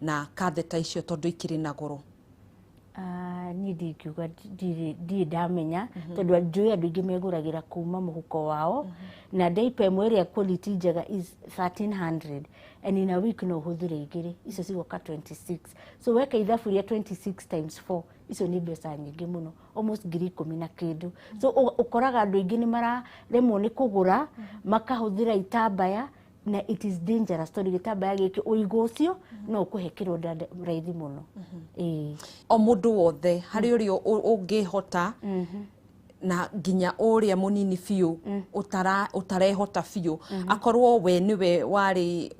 na catheter icio tondu ikiri na goro ni ndingiuga ndi ndamenya tondu njui andu ingi meguragira kuma muhuko wao na diaper imwe iria quality njega is 1300 and in a week no huthire igiri icio cigoka 26 so weka ithabu ria 26 times 4 icio ni mbeca nyingi muno almost 10,000 na kindu so ukoraga andu ingi ni mararemwo ni kugura makahuthira itambaya na it is dangerous tondu gitambaya giki uigo ucio no kuhekirwo raithi muno. O mundu wothe hari uri ungihota na nginya uria munini fiu utarehota fiu akorwo we niwe wari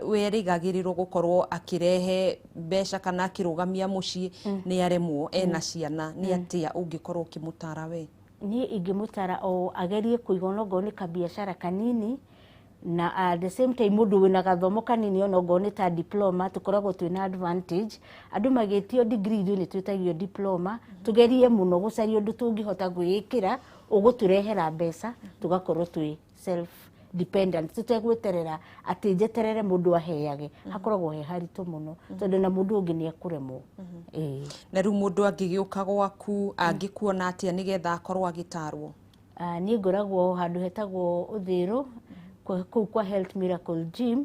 werigagiriro gukorwo akirehe mbeca kana akirugamia mucii ni aremwo ena ciana ni atia ungikorwo ukimutara we? Ni ingimutara o agerie kuigonogo ni kabiashara kanini na at the same time mundu wina gathomo kanini onogo ni ta diploma tukoragwo twina advantage andu magitio degree ni twitagio diploma tugerie muno gucaria undu tungihota gwikira uguturehera mbeca tugakorwo twi self dependent tutegweterera ati njeterere mundu aheage hakoragwo he haritu muno tondu na mundu ungi ni akuremwo. Na riu mundu angigiuka gwaku angikuona atia nigetha akorwo agitarwo? Ni ngoragwo handu hetagwo Uthiru kwa Health Miracle Gym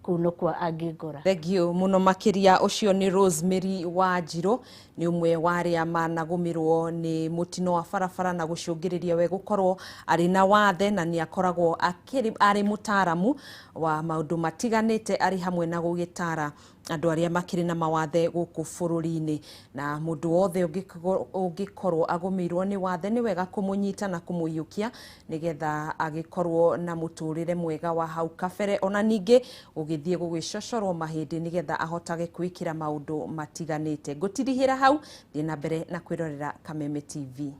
kuno kwa angigora. Thengio muno makiria ucio ni Rosemary Wanjiru ni umwe waria managumirwo ni mutino wa barabara na gucungiriria we gukorwo ari na wathe na ni akoragwo ari mutaramu wa maundu matiganite ari hamwe na gugitara andu aria makiri na mawathe guku bururi-ini na mundu wothe ungikorwo agumirwo ni wathe ni wega kumunyita na kumuyukia nigetha agikorwo na muturire mwega wa hau kabere ona ningi ugithie gugicocorwo mahindi nigetha ahotage kwikira maundu matiganite. Ngutirihira hau ndi na mbere na kwirorera Kameme TV.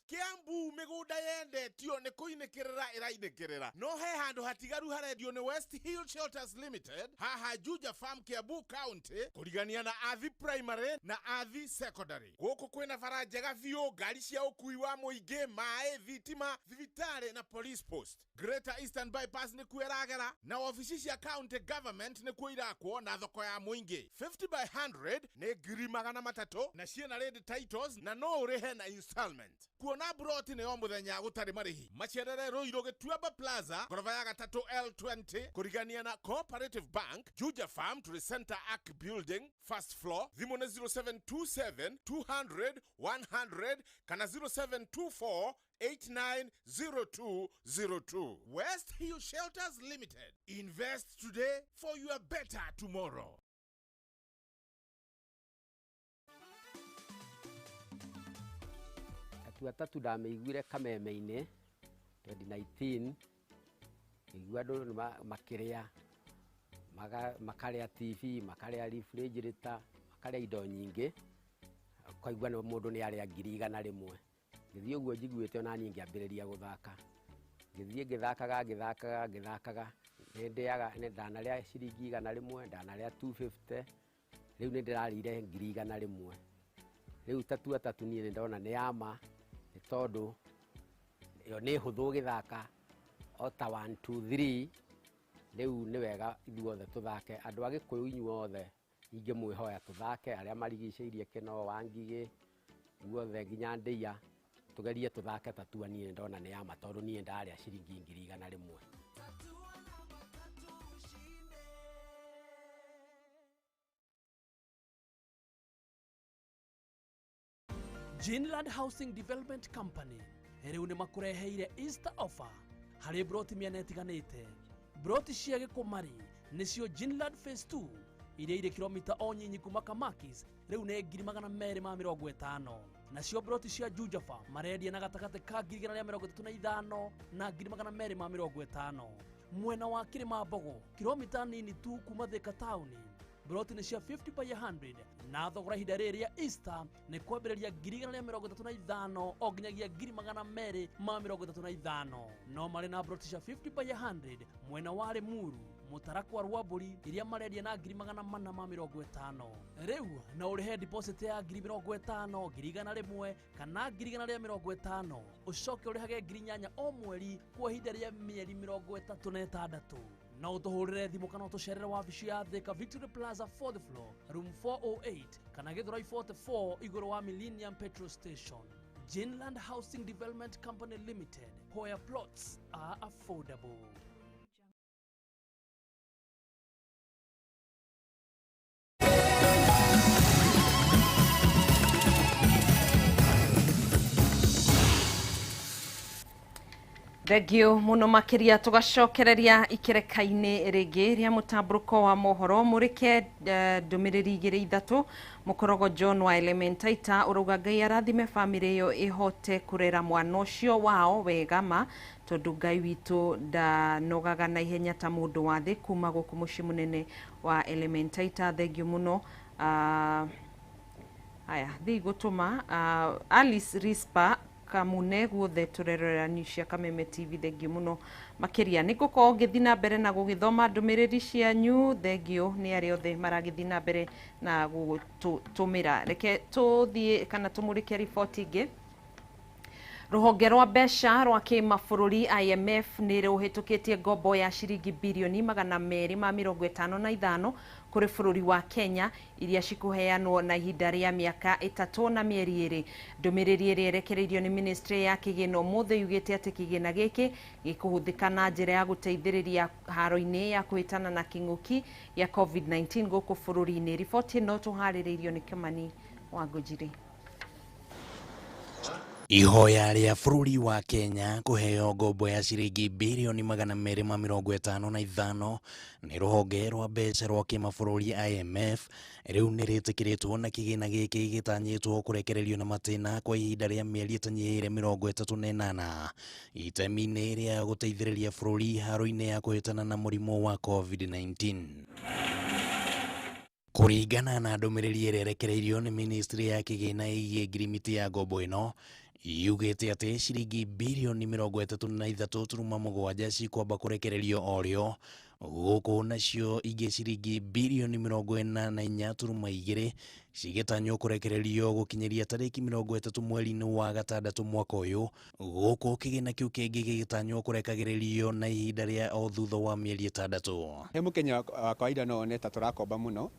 Kiambu migunda yendetio ni kuinikirira irainikirira no he handu hatigaru harendio ni West Hill Shelters Limited haha Juja Farm, Kiambu County, kurigania na Athi Primary na Athi Secondary. Guku kwina bara njega biu, ngari cia ukui wa muingi, mae, thitima, thibitari na police post. Greater Eastern Bypass ni kueragera na ofisi cia county government ni kuirakwo na thoko ya muingi. 50 by 100 ni ngiri 300 na ciena ready titles na no urihe na installment. Kuona broti ni muthenya gutari marihi. Macerere Ruiru Gituamba Plaza, gorofa ya 3 L20, kurigania na Cooperative Bank, Juja Farm to the Center Arc Building, first floor. Thimu na 0727 200 100 kana 0724 890202. West Hill Shelters Limited. Invest today for your better tomorrow. Atatu ndameiguire Kameme-ini 2019 igua andu makiria makaria TV, makaria refrigerator, makaria indo nyingi, kwaigua no mundu ni aria 100,000. Ngithii uguo njiguite ona ni ngiambiriria guthaka, ngithii ngithakaga ndeaga ne ndanaria ciringi 100, ndanaria 250, riu ni ndirarire 100,000. Riu tatu ni ndona ni ama ni tondu yo ni huthu githaka ota 1 2 3. Riu ni wega ithuothe tuthake, andu agikuyu inyuothe ingimwihoya tuthake, aria marigiceirie Kino, Wangigi, guothe nginya Ndeia, tugerie tuthake tatua. Ni ndona ni ama tondu ni ndaria ciringi 100,000. Ginland Housing Development Company riu ni makureheire Easter offer hari broti miene itiganite. Broti cia Gikumari nicio Ginland Phase 2 iria iri kilomita onyinyi kuma Kamakis riu ni 250. Nacio broti cia Juja Farm marendia na gatakate ka 135 na 250. Mwena wa Kirima Mbogo kilomita nini tu kuma Thika Town, broti ni cia 50 by 100 na thogora hinda riri ya Easter ni kwambiriria 135 o nginyagia 235. No mari na broti cia 50 by 100 mwena wa Limuru, Mutarakwa, Rwamburi iria marendia na 450. Riu na urihe deposit ya 50,000, 100,000 kana 150. Ucoke urihage 8,000 o mweri kwa hinda ria mieri 36. No utuhurire thimu kana utucerere wabici ya Thika Victory Plaza 4th floor room 408 kana Githurai 44 iguru wa Millennium Petrol Station. Jinland Housing Development Company Limited, where plots are affordable. Thengio muno makiria tugacokereria ikereka-ini ringi ria mutamburuko wa mohoro murike ndumiriri igiri ithatu mukorogo John wa Elementaita uruga Ngai arathime family yo ihote kurera mwana ucio wao wegama tondu Ngai witu ndanogaga na ihenya ta mundu wa thi kuma guku muci munene wa Elementaita. Thengio muno. Aya thi gutuma Alice Rispa Kamune guothe turererani cia Kameme TV. Thengio muno makiria niguko ngithina mbere na gugithoma ndumiriri cianyu. Thengio ni ari othe maragithina mbere na gutumira. Reke tuthie kana tumurike ripoti ingi. Ruhonge rwa mbeca rwa kimabũrũri IMF nĩ rũhĩtũkĩtie ngombo ya ciringi birioni 255 kũrĩ bũrũri wa Kenya iria cikuheanwo na ihinda rĩa mĩaka 3 na mĩeri 2. Ndũmĩrĩri ĩrĩa ĩrekereirio nĩ ministry ya kĩgĩna ũmũthĩ yugĩte atĩ kĩgĩna gĩkĩ gĩkũhũthĩka na njĩra ya gũteithĩrĩria haro-inĩ ya kũhĩtana na kĩng'ũki ya COVID-19 gũkũ bũrũri-inĩ. Riboti ĩno tũharĩrĩirio nĩ Kimani wa Ngũnjiri. Ihoya rĩa bũrũri wa Kenya kũheo ngombo ya ciringi birioni 255 nĩ rũhonge rwa mbeca rwa kĩmabũrũri IMF rĩu nĩ rĩtĩkĩrĩtwo na kĩgĩna gĩkĩ gĩtanyĩtwo kũrekererio na matĩna kwa ihinda rĩa mĩeri ĩtanyihĩire 38 itemi-inĩ rĩa gũteithĩrĩria bũrũri haro-inĩ ya kũhĩtana na mũrimũ wa COVID-19. Kũringana na ndũmĩrĩri ĩrĩa ĩrekereirio nĩ ministry ya kĩgĩna ĩgiĩ ngirimiti ya ngombo ĩno yugĩte atĩ ciringi birioni 33.7 cikwamba kũrekererio o rĩo, gũkũ nacio ingĩ ciringi birioni 44.2 cigĩtanywo kũrekererio gũkinyĩria tarĩki 30 mweri-inĩ wa gatandatũ mwaka ũyũ, gũkũ kĩgĩna kĩu kĩngĩ gĩgĩtanywo kũrekagĩrĩrio na ihinda rĩa o thutha wa mĩeri 6. He mũkenya wa kawaida no one ta tũrakomba mũno,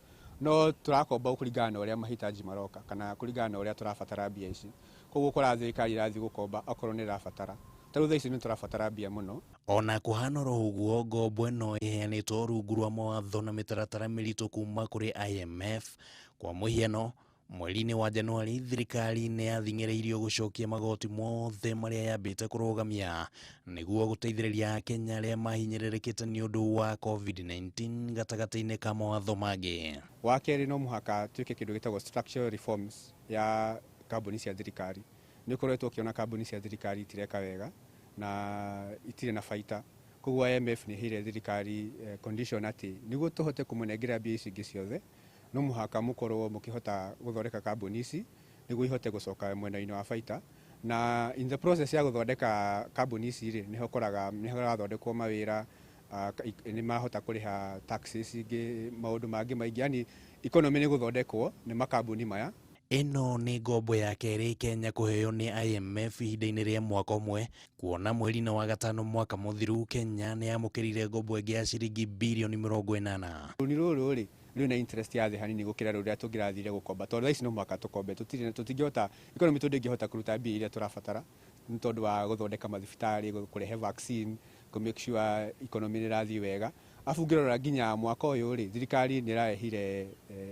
no tũrakomba kũringana na ũrĩa mahitaji maroka kana kũringana na ũrĩa tũrabatara mbia ici. Koguo kora thirikari irathi gũkomba okorwo nĩ ĩrabatara. Tarĩu thaa ici nĩ tũrabatara mbia mũno. Ona kũhana ũguo, ngombo ĩno ĩheanĩtwo rungu rwa mawatho na mĩtaratara mĩritũ kuma kũrĩ IMF. Kwa mũhiano, mweri-inĩ wa Januari thirikari nĩ yathing'ĩrĩirio gũcokia magoti mothe marĩa yambĩte kũrũgamia nĩguo gũteithĩrĩria Kenya arĩa mahinyĩrĩrĩkĩte nĩ ũndũ wa COVID-19 gatagatĩ-inĩ ka mawatho mangĩ. Wa kerĩ no mũhaka twĩke kĩndũ gĩtagwo structural reforms ya kambuni cia thirikari. Nĩ ũkoretwo ũkĩona kambuni cia thirikari itireka wega na itirĩ na baita. Koguo IMF nĩ ĩheire thirikari condition atĩ nĩguo tũhote kũmũnengera mbia ici ingĩ ciothe no mũhaka mũkorwo mũkĩhota gũthondeka kambuni ici nĩguo ihote gũcoka mwena-inĩ wa baita. Na in the process ya gũthondeka kambuni ici rĩ nĩho ũkoraga nĩho harathondekwo mawĩra, nĩ mahota kũrĩha taxes ingĩ, maũndũ mangĩ maingĩ, yani economy nĩ gũthondekwo nĩ makambuni maya. Ĩno nĩ ngombo ya kerĩ Kenya kũheo nĩ IMF ihinda-inĩ rĩa mwaka ũmwe, kuona mweri-inĩ wa gatano mwaka mũthiru Kenya nĩ yamũkĩrire ngombo ĩngĩ ya ciringi birioni 80. Rũni rũrũ rĩ rwĩ na interest ya thĩ hanini gũkĩra rũrĩa tũngĩrathire gũkomba, tondũ thaa ici no mũhaka tũkombe, tũtingĩhota, economy ndĩngĩhota kũruta mbia iria tũrabatara nĩ tondũ wa gũthondeka mathibitarĩ, kũrehe vaccine, kũ make sure economy nĩ ĩrathiĩ wega. Afu ngĩrora nginya mwaka ũyũ rĩ thirikari nĩ ĩrahehire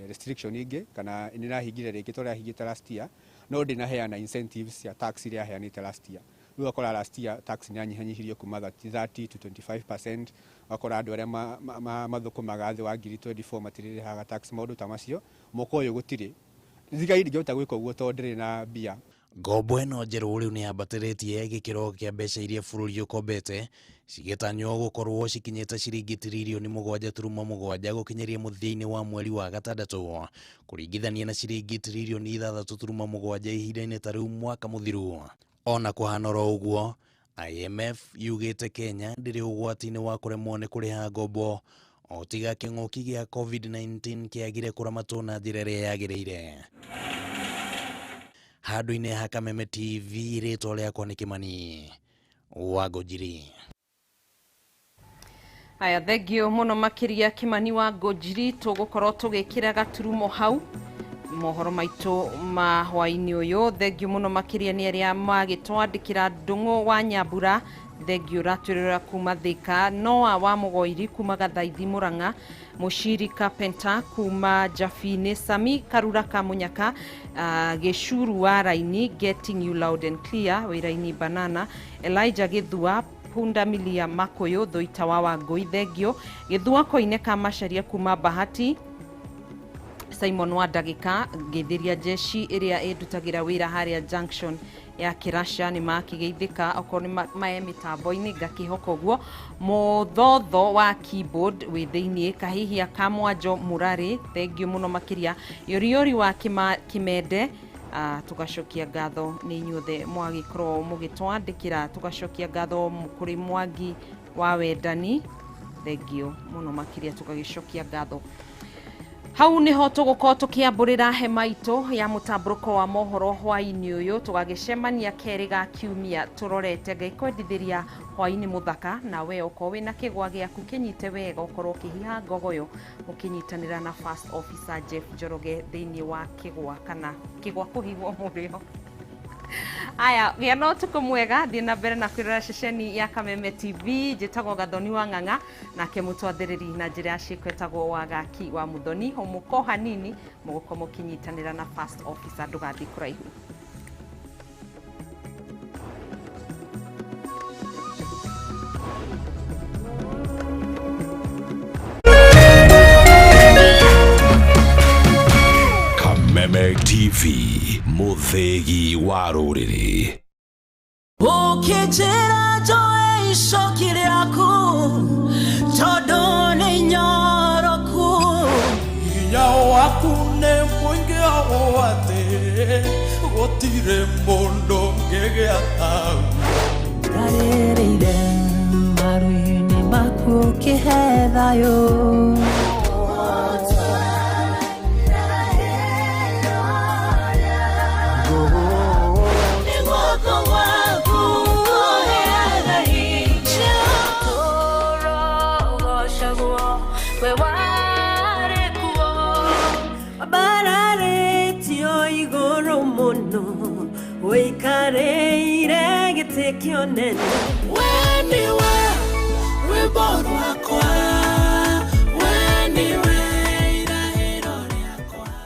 restriction ingĩ kana nĩ ĩrahingire rĩngĩ tondũ yahingĩte last year, no ndĩnaheana incentives cia tax iria yaheanĩte last year. Rĩu akora last year tax nĩ yanyihanyihirio kuma 30 to 25%. Akora andũ arĩa mathũkũmaga thĩ wa 2024 matirĩrĩhaga tax, maũndũ ta macio. Mwaka ũyũ gũtirĩ. Thirikari ndĩngĩhota gwĩka ũguo tondũ ndĩrĩ na mbia. Ngombo ĩno njerũ rĩu nĩ yambatĩrĩtie gĩkĩro kĩa mbeca iria bũrũri ũkombete cigĩtanywo gũkorwo cikinyĩte ciringi tiririoni 7.7 gũkinyĩria mũthia-inĩ wa mweri wa gatandatũ, kũringithania na ciringi tiririoni 6.7 ihinda-inĩ ta rĩu mwaka mũthiru. Ona kũhana oro ũguo, IMF yugĩte Kenya ndĩrĩ ũgwati-inĩ wa kũremwo nĩ kũrĩha ngombo o tiga kĩng'ũki gĩa COVID-19 kĩagire kũramatwo na njĩra ĩrĩa yagĩrĩire. Handũ-inĩ ha Kameme TV, rĩtwa rĩakwa nĩ Kimani wa Ngũnjiri. Aya thengio muno makiria Kimani wa Ngũnjiri, tũgũkorwo tũgĩkĩra gaturumo hau mohoro maitu ma hwaini uyu thengio muno makiria ni aria magitwandikira Ndungu wa Nyambura thengio ratwirira kuma Thika Noa wa Mugoiri kuma Gathaithi Muranga Mushiri Carpenter kuma Jafine Sami Karura Kamunyaka Geshuru wa Raini Getting You Loud and Clear Wiraini Banana Elijah Githua Punda Milia Makoyo Thoitawa wa Ngui thengio Githua Koineka Masharia kuma Bahati Simon wa Dagika Githiria Jeshi iria edutagira wira haria junction ya Kirasha ni makigeithika okorwo ni mitambo-ini ngakihoko guo muthotho wa keyboard withiini kahihia kamwanjo Murari thengio muno makiria yoriori wa Kimende tugacokia ngatho ni inyuothe mwagikorwo mugitwandikira tugacokia ngatho kuri Mwangi wa Wendani thengio muno makiria tugagicokia ngatho hau niho tugukorwo tukiamburira hema itu ya mutamburuko wa mohoro hwaini uyu tugagicemania keri ga kiumia turorete ngaikwendithiria hwaini muthaka na we uko wina kigwa giaku kinyite wega ukorwo kihiha ngogoyo ukinyitanira na first officer Jeff Njoroge thiini wa kigwa kana kigwa kuhigwo murio aya gĩa no tuko mwega thiĩ na mbere na kwĩrora ceceni ya Kameme TV njĩtagwo Gathoni wa Ng'ang'a nake mũtwathĩrĩri na njĩra ya ciĩko etagwo Wagaki wa Muthoni mũko hanini mũgũkorwo mũkĩnyitanĩra na first officer ndũgathiĩ kũraihu. Kameme TV muthegi wa rũrĩrĩ ukijira joe icokire yaku tondu ni nyoroku hinya waku nĩ mũingĩ ũũ atĩ gũtirĩ mũndũ ũngĩgĩa taguo ngarĩrĩire maru-inĩ maku ũkĩhe thayũ wikareire gĩtĩ kĩonene we nĩwe